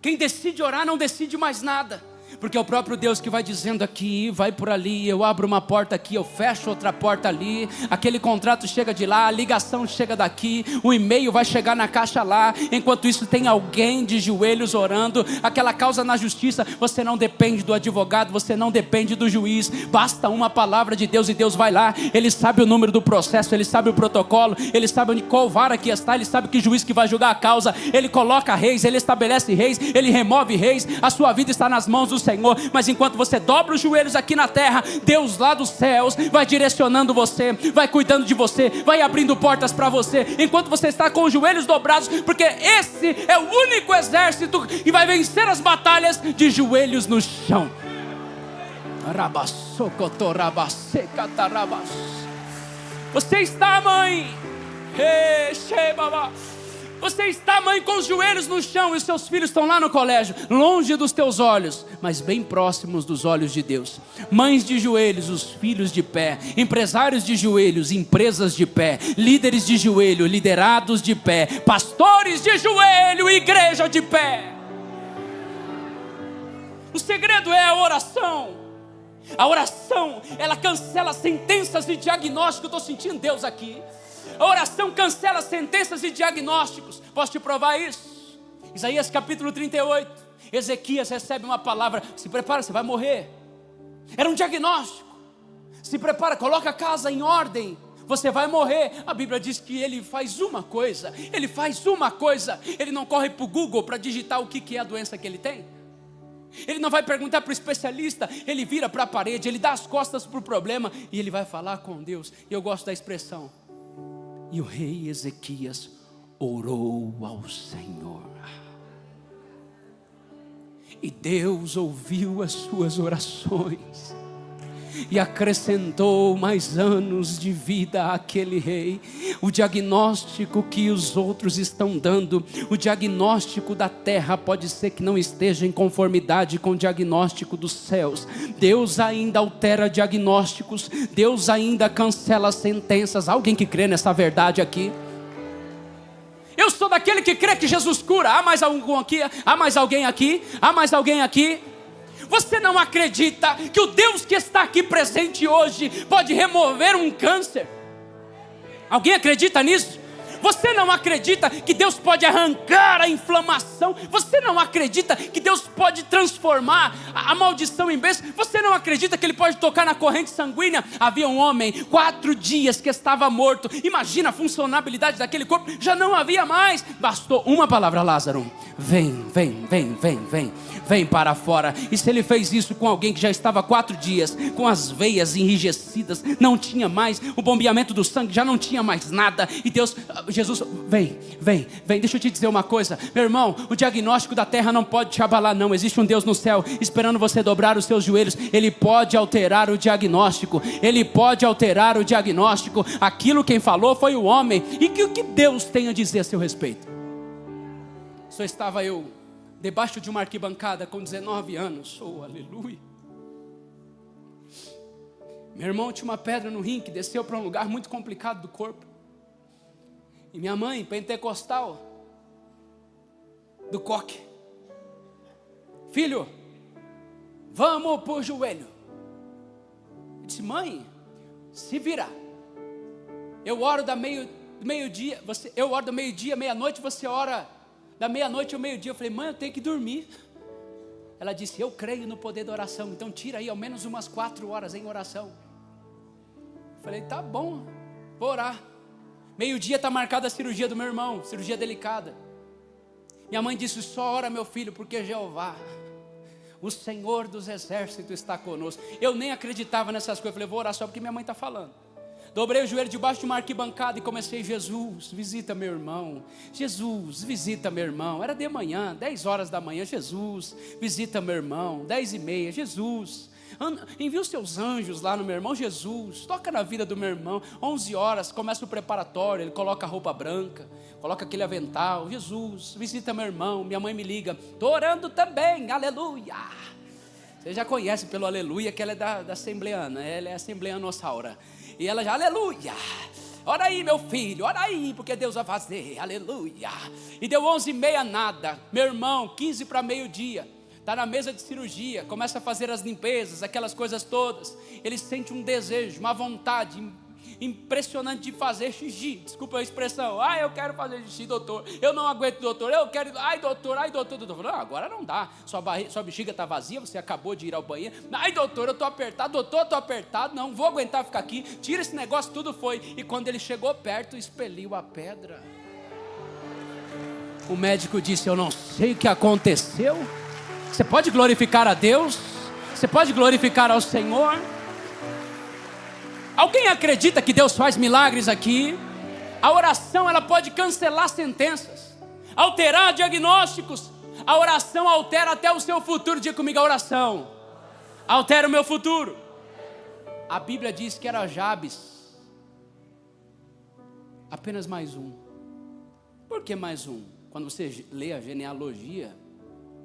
Quem decide orar não decide mais nada. Porque é o próprio Deus que vai dizendo aqui, vai por ali, eu abro uma porta aqui, eu fecho outra porta ali, aquele contrato chega de lá, a ligação chega daqui, o e-mail vai chegar na caixa lá. Enquanto isso tem alguém de joelhos orando, aquela causa na justiça, você não depende do advogado, você não depende do juiz, basta uma palavra de Deus e Deus vai lá. Ele sabe o número do processo, Ele sabe o protocolo, Ele sabe onde qual vara que está, Ele sabe que juiz que vai julgar a causa. Ele coloca reis, Ele estabelece reis, Ele remove reis. A sua vida está nas mãos do Senhor, mas enquanto você dobra os joelhos aqui na terra, Deus lá dos céus vai direcionando você, vai cuidando de você, vai abrindo portas para você, enquanto você está com os joelhos dobrados, porque esse é o único exército que vai vencer as batalhas de joelhos no chão. Você está, mãe? Você está, mãe, com os joelhos no chão e os seus filhos estão lá no colégio, longe dos teus olhos, mas bem próximos dos olhos de Deus. Mães de joelhos, os filhos de pé. Empresários de joelhos, empresas de pé. Líderes de joelho, liderados de pé. Pastores de joelho, igreja de pé. O segredo é a oração. A oração, ela cancela sentenças e diagnósticos. Eu estou sentindo Deus aqui. A oração cancela sentenças e diagnósticos. Posso te provar isso? Isaías capítulo 38. Ezequias recebe uma palavra: se prepara, você vai morrer. Era um diagnóstico. Se prepara, coloca a casa em ordem, você vai morrer. A Bíblia diz que ele faz uma coisa. Ele faz uma coisa. Ele não corre para o Google para digitar o que é a doença que ele tem. Ele não vai perguntar para o especialista. Ele vira para a parede, ele dá as costas para o problema e ele vai falar com Deus. E eu gosto da expressão: e o rei Ezequias orou ao Senhor, e Deus ouviu as suas orações e acrescentou mais anos de vida àquele rei. O diagnóstico que os outros estão dando, o diagnóstico da terra pode ser que não esteja em conformidade com o diagnóstico dos céus. Deus ainda altera diagnósticos, Deus ainda cancela sentenças. Alguém que crê nessa verdade aqui? Eu sou daquele que crê que Jesus cura. Há mais algum aqui? Há mais alguém aqui? Há mais alguém aqui? Você não acredita que o Deus que está aqui presente hoje pode remover um câncer? Alguém acredita nisso? Você não acredita que Deus pode arrancar a inflamação? Você não acredita que Deus pode transformar a maldição em bênção? Você não acredita que Ele pode tocar na corrente sanguínea? Havia um homem, 4 dias que estava morto. Imagina a funcionabilidade daquele corpo. Já não havia mais. Bastou uma palavra: Lázaro, vem, vem, vem, vem, vem. Vem para fora. E se Ele fez isso com alguém que já estava 4 dias, com as veias enrijecidas, não tinha mais o bombeamento do sangue, já não tinha mais nada, e Jesus, vem, vem, vem. Deixa eu te dizer uma coisa, meu irmão, o diagnóstico da terra não pode te abalar não. Existe um Deus no céu, esperando você dobrar os seus joelhos. Ele pode alterar o diagnóstico, Ele pode alterar o diagnóstico. Aquilo quem falou foi o homem. E o que Deus tem a dizer a seu respeito? Só estava eu debaixo de uma arquibancada com 19 anos, oh aleluia. Meu irmão tinha uma pedra no rim que desceu para um lugar muito complicado do corpo. E minha mãe, pentecostal, do coque: filho, vamos pro joelho. Eu disse: mãe, se virar. Eu oro da meio-dia, eu oro do meio-dia, meia-noite, você ora da meia-noite ao meio-dia. Eu falei: mãe, eu tenho que dormir. Ela disse: eu creio no poder da oração, então tira aí ao menos umas 4 horas em oração. Eu falei: tá bom, vou orar. Meio-dia está marcada a cirurgia do meu irmão, cirurgia delicada. Minha mãe disse: só ora, meu filho, porque Jeová, o Senhor dos exércitos, está conosco. Eu nem acreditava nessas coisas. Eu falei: vou orar só porque minha mãe está falando. Dobrei o joelho debaixo de uma arquibancada e comecei: Jesus, visita meu irmão. Jesus, visita meu irmão. Era de manhã, 10 horas da manhã. Jesus, visita meu irmão. 10h30, Jesus, envia os seus anjos lá no meu irmão. Jesus, toca na vida do meu irmão. 11 horas, começa o preparatório. Ele coloca a roupa branca, coloca aquele avental. Jesus, visita meu irmão. Minha mãe me liga: estou orando também, aleluia. Você já conhece pelo aleluia que ela é da Assembleana. Ela é Assembleanossaura. E ela já: aleluia, ora aí meu filho, ora aí, porque Deus vai fazer, aleluia. E deu 11h30, nada. Meu irmão, 15 para meio-dia, está na mesa de cirurgia, começa a fazer as limpezas, aquelas coisas todas. Ele sente um desejo, uma vontade impressionante de fazer xixi. Desculpa a expressão: eu quero fazer xixi, doutor, eu não aguento, doutor, eu quero, doutor. Doutor, não, agora não dá, sua bexiga está vazia, você acabou de ir ao banheiro. Doutor, eu estou apertado, doutor, eu estou apertado, não vou aguentar ficar aqui, tira esse negócio, tudo foi. E quando ele chegou perto, expeliu a pedra. O médico disse: eu não sei o que aconteceu. Você pode glorificar a Deus? Você pode glorificar ao Senhor? Alguém acredita que Deus faz milagres aqui? A oração, ela pode cancelar sentenças, alterar diagnósticos. A oração altera até o seu futuro. Diga comigo: a oração altera o meu futuro. A Bíblia diz que era Jabes, apenas mais um. Por que mais um? Quando você lê a genealogia,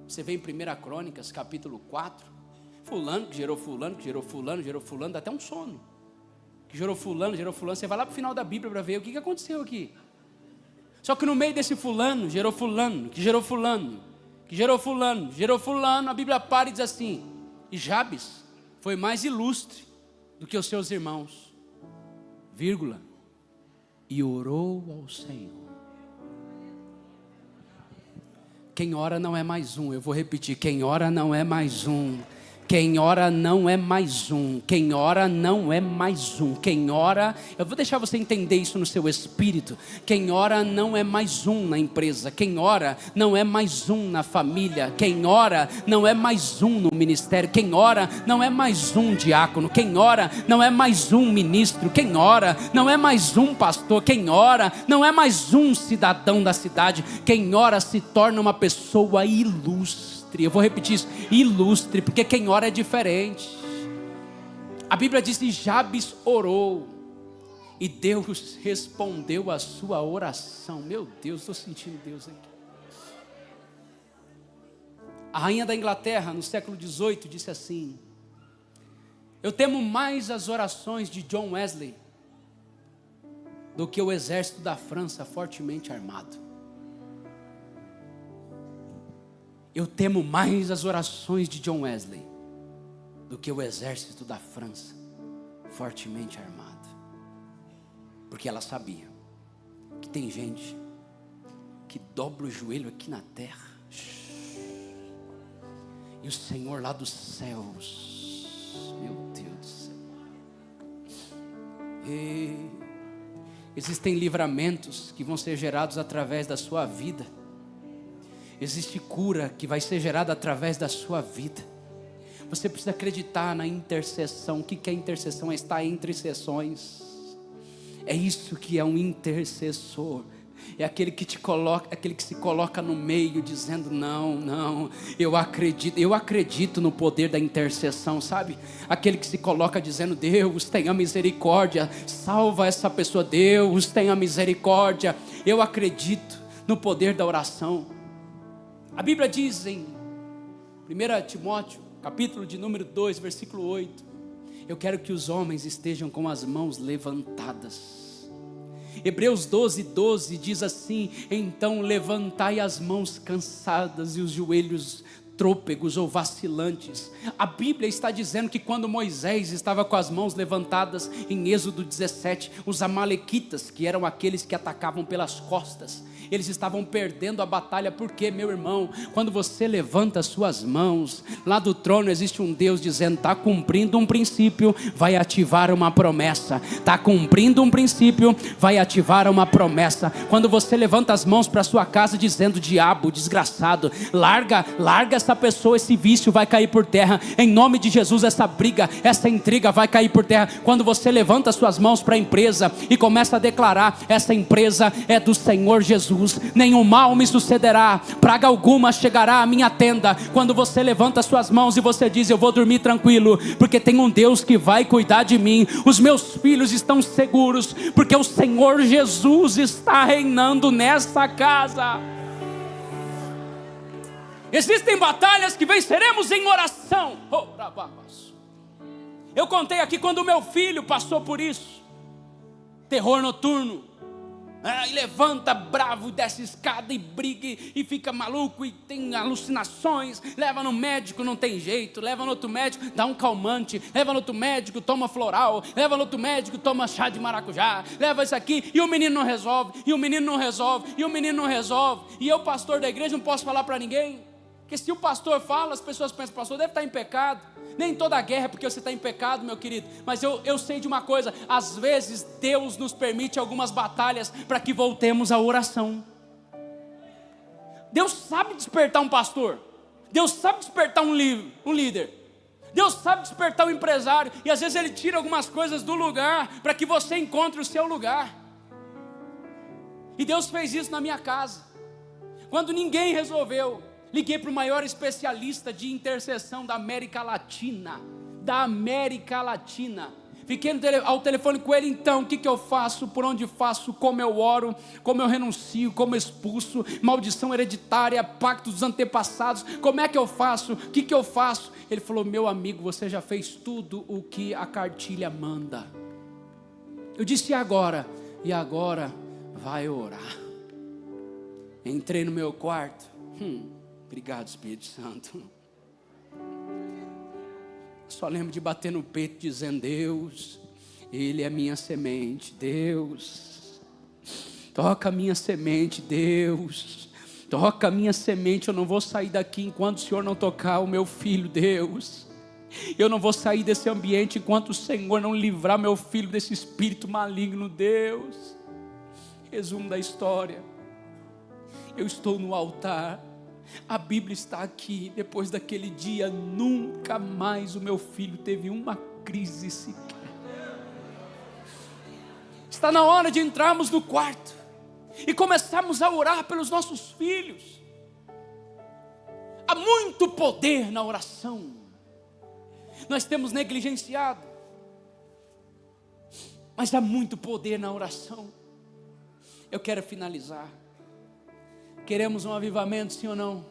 você vê em 1 Crônicas, capítulo 4, fulano que gerou fulano, que gerou fulano, gerou fulano, dá até um sono. Que gerou fulano, você vai lá para o final da Bíblia para ver o que aconteceu aqui. Só que no meio desse fulano, gerou fulano, que gerou fulano, que gerou fulano, gerou fulano, a Bíblia para e diz assim: e Jabes foi mais ilustre do que os seus irmãos, vírgula, e orou ao Senhor. Quem ora não é mais um. Eu vou repetir: quem ora não é mais um. Quem ora não é mais um. Quem ora não é mais um. Quem ora, eu vou deixar você entender isso no seu espírito. Quem ora não é mais um na empresa. Quem ora não é mais um na família. Quem ora não é mais um no ministério. Quem ora não é mais um diácono. Quem ora não é mais um ministro. Quem ora não é mais um pastor. Quem ora não é mais um cidadão da cidade. Quem ora se torna uma pessoa ilustre. Eu vou repetir isso: ilustre, porque quem ora é diferente. A Bíblia diz que Jabes orou e Deus respondeu a sua oração. Meu Deus, estou sentindo Deus aqui. A rainha da Inglaterra, no século XVIII, disse assim: eu temo mais as orações de John Wesley do que o exército da França fortemente armado. Eu temo mais as orações de John Wesley do que o exército da França fortemente armado. Porque ela sabia que tem gente que dobra o joelho aqui na terra, e o Senhor lá dos céus, meu Deus do céu, existem livramentos que vão ser gerados através da sua vida, existe cura que vai ser gerada através da sua vida. Você precisa acreditar na intercessão. O que é intercessão? É estar entre sessões. É isso que é um intercessor. É aquele que te coloca, aquele que se coloca no meio, dizendo: não, eu acredito no poder da intercessão, sabe? Aquele que se coloca dizendo: Deus, tenha misericórdia, salva essa pessoa, Deus, tenha misericórdia. Eu acredito no poder da oração. A Bíblia diz em 1 Timóteo, capítulo de número 2, versículo 8: eu quero que os homens estejam com as mãos levantadas. Hebreus 12:12 diz assim: então levantai as mãos cansadas e os joelhos trôpegos ou vacilantes. A Bíblia está dizendo que quando Moisés estava com as mãos levantadas, em Êxodo 17, os amalequitas, que eram aqueles que atacavam pelas costas, eles estavam perdendo a batalha. Porque, meu irmão, quando você levanta as suas mãos, lá do trono existe um Deus dizendo: está cumprindo um princípio, vai ativar uma promessa. Está cumprindo um princípio, vai ativar uma promessa. Quando você levanta as mãos para sua casa dizendo: diabo, desgraçado, larga essa pessoa, esse vício vai cair por terra, em nome de Jesus. Essa briga, essa intriga vai cair por terra. Quando você levanta as suas mãos para a empresa e começa a declarar: essa empresa é do Senhor Jesus, nenhum mal me sucederá, praga alguma chegará à minha tenda. Quando você levanta as suas mãos e você diz: eu vou dormir tranquilo, porque tem um Deus que vai cuidar de mim, os meus filhos estão seguros, porque o Senhor Jesus está reinando nessa casa. Existem batalhas que venceremos em oração. Eu contei aqui quando o meu filho passou por isso, terror noturno. E levanta bravo, desce escada e briga e fica maluco e tem alucinações. Leva no médico, não tem jeito. Leva no outro médico, dá um calmante. Leva no outro médico, toma floral. Leva no outro médico, toma chá de maracujá. Leva isso aqui e o menino não resolve. E o menino não resolve. E o menino não resolve. E eu, pastor da igreja, não posso falar para ninguém. Porque se o pastor fala, as pessoas pensam: o pastor deve estar em pecado. Nem toda guerra é porque você está em pecado, meu querido. Mas eu sei de uma coisa: às vezes Deus nos permite algumas batalhas para que voltemos à oração. Deus sabe despertar um pastor. Deus sabe despertar um líder. Deus sabe despertar um empresário. E às vezes Ele tira algumas coisas do lugar para que você encontre o seu lugar. E Deus fez isso na minha casa. Quando ninguém resolveu, liguei para o maior especialista de intercessão da América Latina. Fiquei ao telefone com ele. Então, o que eu faço? Por onde faço? Como eu oro? Como eu renuncio? Como eu expulso? Maldição hereditária, pacto dos antepassados. Como é que eu faço? O que eu faço? Ele falou: meu amigo, você já fez tudo o que a cartilha manda. Eu disse: e agora? E agora vai orar. Entrei no meu quarto. Obrigado, Espírito Santo. Só lembro de bater no peito dizendo: Deus, Ele é minha semente. Deus, toca a minha semente. Deus, toca a minha semente. Eu não vou sair daqui enquanto o Senhor não tocar o meu filho. Deus, eu não vou sair desse ambiente enquanto o Senhor não livrar meu filho desse espírito maligno. Deus. Resumo da história: eu estou no altar. A Bíblia está aqui. Depois daquele dia, nunca mais o meu filho teve uma crise sequer. Está na hora de entrarmos no quarto e começarmos a orar pelos nossos filhos. Há muito poder na oração. Nós temos negligenciado, mas há muito poder na oração. Eu quero finalizar. Queremos um avivamento, sim ou não?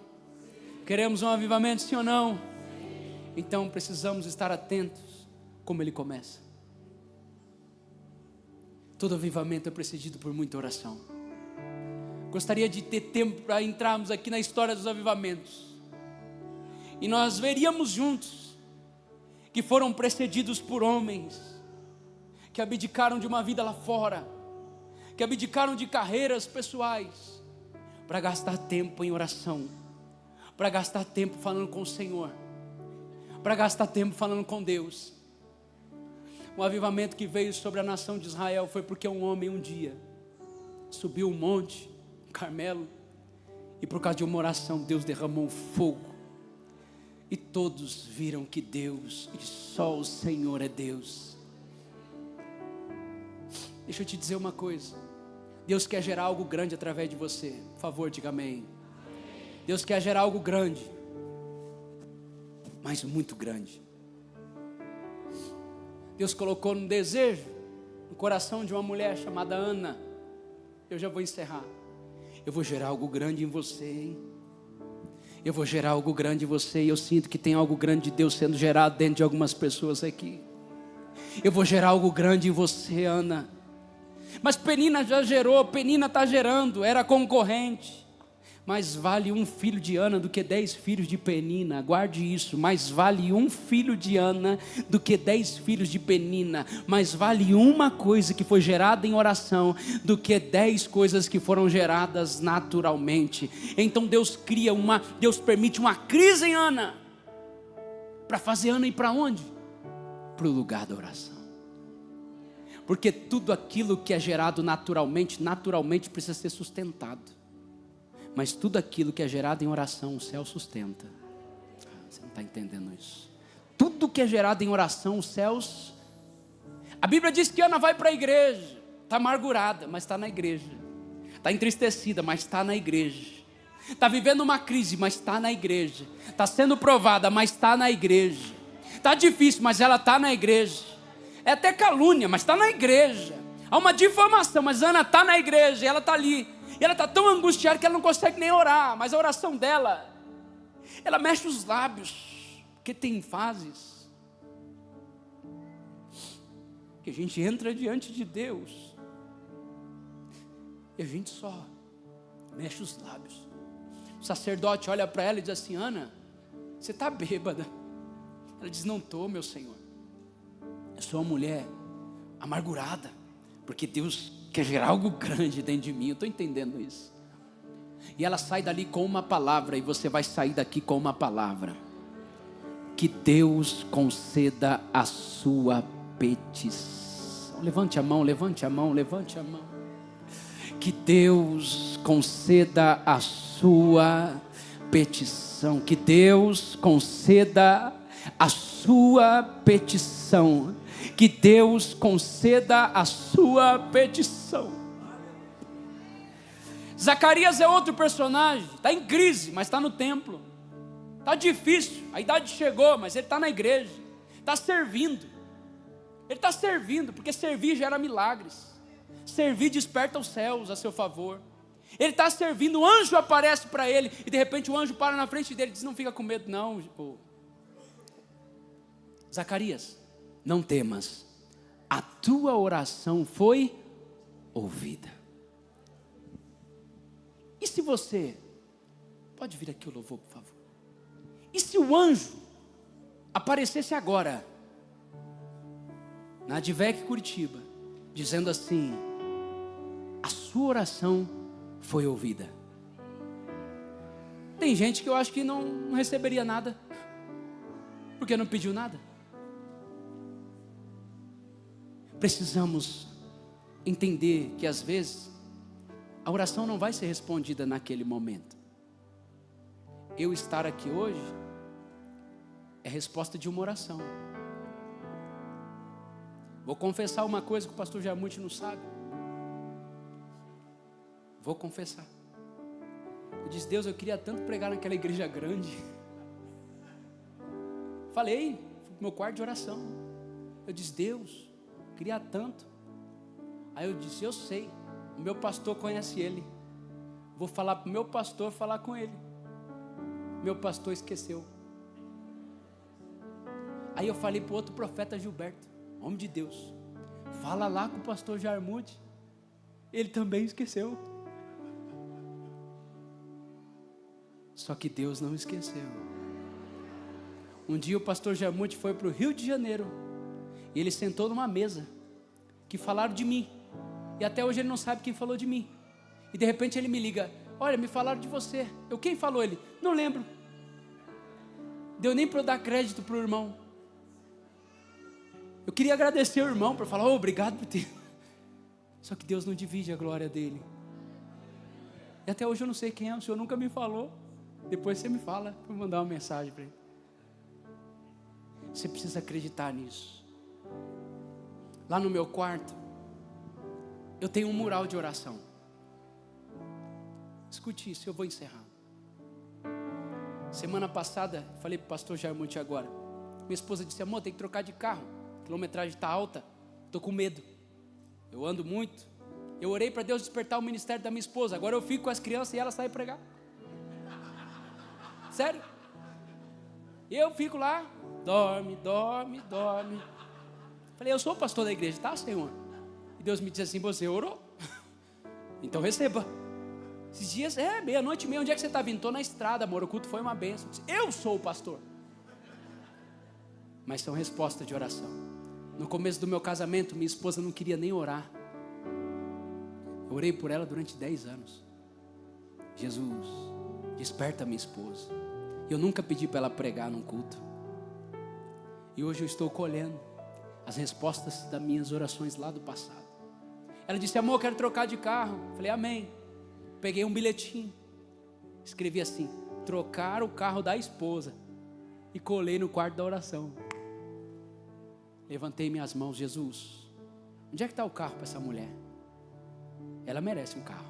Queremos um avivamento, sim ou não? Então precisamos estar atentos como ele começa. Todo avivamento é precedido por muita oração. Gostaria de ter tempo para entrarmos aqui na história dos avivamentos, e nós veríamos juntos que foram precedidos por homens que abdicaram de uma vida lá fora, que abdicaram de carreiras pessoais para gastar tempo em oração, para gastar tempo falando com o Senhor, para gastar tempo falando com Deus. O avivamento que veio sobre a nação de Israel foi porque um homem um dia subiu um monte, um Carmelo, e por causa de uma oração Deus derramou fogo, e todos viram que Deus, e só o Senhor é Deus. Deixa eu te dizer uma coisa, Deus quer gerar algo grande através de você. Por favor, diga amém. Deus quer gerar algo grande, mas muito grande. Deus colocou um desejo no coração de uma mulher chamada Ana. Eu já vou encerrar. Eu vou gerar algo grande em você, hein? Eu vou gerar algo grande em você, e eu sinto que tem algo grande de Deus sendo gerado dentro de algumas pessoas aqui. Eu vou gerar algo grande em você, Ana. Mas Penina já gerou, Penina está gerando, era concorrente. Mais vale um filho de Ana do que 10 filhos de Penina. Guarde isso, mais vale um filho de Ana do que 10 filhos de Penina. Mais vale uma coisa que foi gerada em oração do que 10 coisas que foram geradas naturalmente. Então Deus permite uma crise em Ana, para fazer Ana ir para onde? Para o lugar da oração. Porque tudo aquilo que é gerado naturalmente precisa ser sustentado. Mas tudo aquilo que é gerado em oração, o céu sustenta. Você não está entendendo isso. Tudo que é gerado em oração, os céus... A Bíblia diz que Ana vai para a igreja. Está amargurada, mas está na igreja. Está entristecida, mas está na igreja. Está vivendo uma crise, mas está na igreja. Está sendo provada, mas está na igreja. Está difícil, mas ela está na igreja. É até calúnia, mas está na igreja. Há uma difamação, mas Ana está na igreja e ela está ali. E ela está tão angustiada que ela não consegue nem orar. Mas a oração dela, ela mexe os lábios. Porque tem fases que a gente entra diante de Deus e a gente só mexe os lábios. O sacerdote olha para ela e diz assim: Ana, você está bêbada. Ela diz: não estou, meu Senhor. Eu sou uma mulher amargurada, porque Deus quer gerar algo grande dentro de mim. Eu estou entendendo isso. E ela sai dali com uma palavra, e você vai sair daqui com uma palavra. Que Deus conceda a sua petição. Levante a mão, levante a mão, levante a mão. Que Deus conceda a sua petição. Que Deus conceda a sua petição. Que Deus conceda a sua petição. Zacarias é outro personagem. Está em crise, mas está no templo. Está difícil, a idade chegou, mas ele está na igreja. Está servindo. Ele está servindo, porque servir gera milagres. Servir desperta os céus a seu favor. Ele está servindo, o anjo aparece para ele, e de repente o anjo para na frente dele e diz: não fica com medo não, Zacarias, não temas, a tua oração foi ouvida. E se você, pode vir aqui o louvor por favor, e se o anjo aparecesse agora, na Advec Curitiba, dizendo assim: a sua oração foi ouvida. Tem gente que eu acho que não receberia nada, porque não pediu nada. Precisamos entender que às vezes a oração não vai ser respondida naquele momento. Eu estar aqui hoje é resposta de uma oração. Vou confessar uma coisa que o pastor Jarmuth não sabe. Vou confessar. Eu disse: Deus, eu queria tanto pregar naquela igreja grande. Falei, fui pro meu quarto de oração. Eu disse: Deus, queria tanto. Aí eu disse: eu sei, o meu pastor conhece ele. Vou falar para o meu pastor, falar com ele. Meu pastor esqueceu. Aí eu falei para o outro profeta Gilberto, homem de Deus: fala lá com o pastor Jarmuth. Ele também esqueceu. Só que Deus não esqueceu. Um dia o pastor Jarmuth foi para o Rio de Janeiro, e ele sentou numa mesa, que falaram de mim. E até hoje ele não sabe quem falou de mim. E de repente ele me liga: olha, me falaram de você. Eu, quem falou? Ele: não lembro. Deu nem para eu dar crédito para o irmão. Eu queria agradecer o irmão, para falar: obrigado por ter. Só que Deus não divide a glória dele. E até hoje eu não sei quem é, o Senhor nunca me falou. Depois você me fala, vou mandar uma mensagem para ele. Você precisa acreditar nisso. Lá no meu quarto, eu tenho um mural de oração. Escute isso, eu vou encerrar. Semana passada, falei para o pastor Jair Monte agora. Minha esposa disse: amor, tem que trocar de carro. A quilometragem está alta, estou com medo. Eu ando muito. Eu orei para Deus despertar o ministério da minha esposa. Agora eu fico com as crianças e ela sai pregar. Sério. E eu fico lá, dorme. Falei: eu sou o pastor da igreja, tá, Senhor? E Deus me disse assim: você orou? Então receba. Esses dias, meia-noite e meia, onde é que você está vindo? Estou na estrada, amor, o culto foi uma bênção. Eu sou o pastor. Mas são respostas de oração. No começo do meu casamento, minha esposa não queria nem orar. Eu orei por ela durante 10 anos. Jesus, desperta minha esposa. Eu nunca pedi para ela pregar num culto. E hoje eu estou colhendo as respostas das minhas orações lá do passado. Ela disse: amor, eu quero trocar de carro. Falei: amém. Peguei um bilhetinho, escrevi assim: trocar o carro da esposa. E colei no quarto da oração. Levantei minhas mãos: Jesus, onde é que está o carro para essa mulher? Ela merece um carro.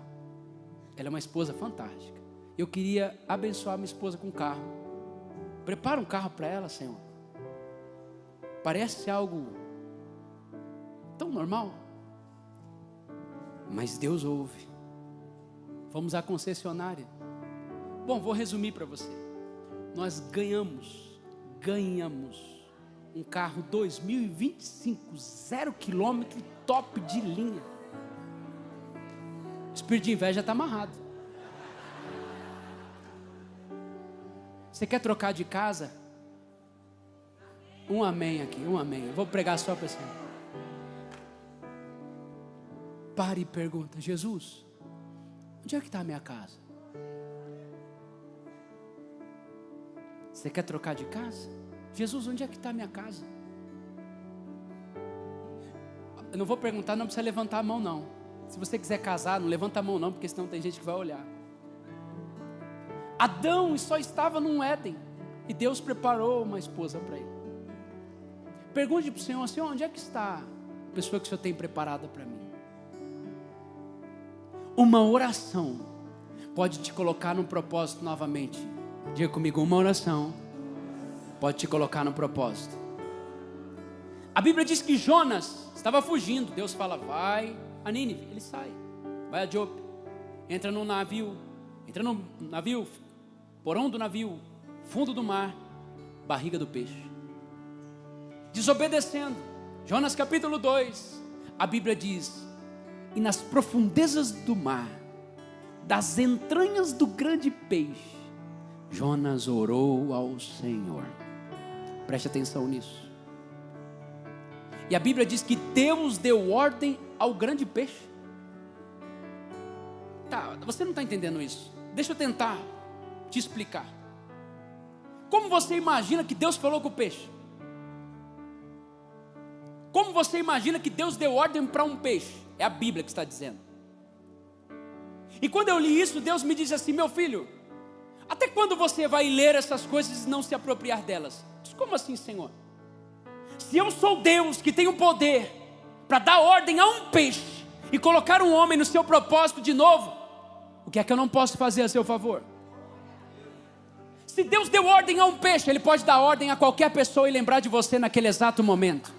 Ela é uma esposa fantástica. Eu queria abençoar minha esposa com um carro. Prepara um carro para ela, Senhor. Parece algo tão normal, mas Deus ouve. Vamos à concessionária. Bom, vou resumir para você. Nós ganhamos um carro 2025, 0 quilômetro, top de linha. O espírito de inveja está amarrado. Você quer trocar de casa? Um amém aqui, um amém. Eu vou pregar só para você. Pare e pergunta: Jesus, onde é que está a minha casa? Você quer trocar de casa? Jesus, onde é que está a minha casa? Eu não vou perguntar, não precisa levantar a mão não. Se você quiser casar, não levanta a mão não, porque senão tem gente que vai olhar. Adão só estava num Éden, e Deus preparou uma esposa para ele. Pergunte para o Senhor: Senhor, onde é que está a pessoa que o Senhor tem preparada para mim? Uma oração pode te colocar no propósito novamente. Diga comigo: uma oração pode te colocar no propósito. A Bíblia diz que Jonas estava fugindo. Deus fala: vai a Nínive. Ele sai, vai a Jope, entra no navio, porão do navio, fundo do mar, barriga do peixe. Desobedecendo. Jonas capítulo 2, a Bíblia diz: e nas profundezas do mar, das entranhas do grande peixe, Jonas orou ao Senhor. Preste atenção nisso. E a Bíblia diz que Deus deu ordem ao grande peixe. Tá, você não está entendendo isso. Deixa eu tentar te explicar. Como você imagina que Deus falou com o peixe? Como você imagina que Deus deu ordem para um peixe? É a Bíblia que está dizendo. E quando eu li isso, Deus me disse assim: meu filho, até quando você vai ler essas coisas e não se apropriar delas? Diz: como assim, Senhor? Se eu sou Deus que tem o poder para dar ordem a um peixe e colocar um homem no seu propósito de novo, o que é que eu não posso fazer a seu favor? Se Deus deu ordem a um peixe, Ele pode dar ordem a qualquer pessoa e lembrar de você naquele exato momento.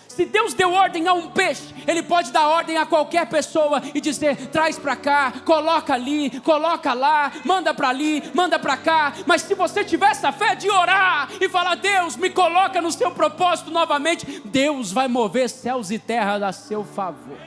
Se Deus deu ordem a um peixe, Ele pode dar ordem a qualquer pessoa e dizer: traz para cá, coloca ali, coloca lá, manda para ali, manda para cá. Mas se você tiver essa fé de orar e falar: Deus, me coloca no seu propósito novamente, Deus vai mover céus e terra a seu favor.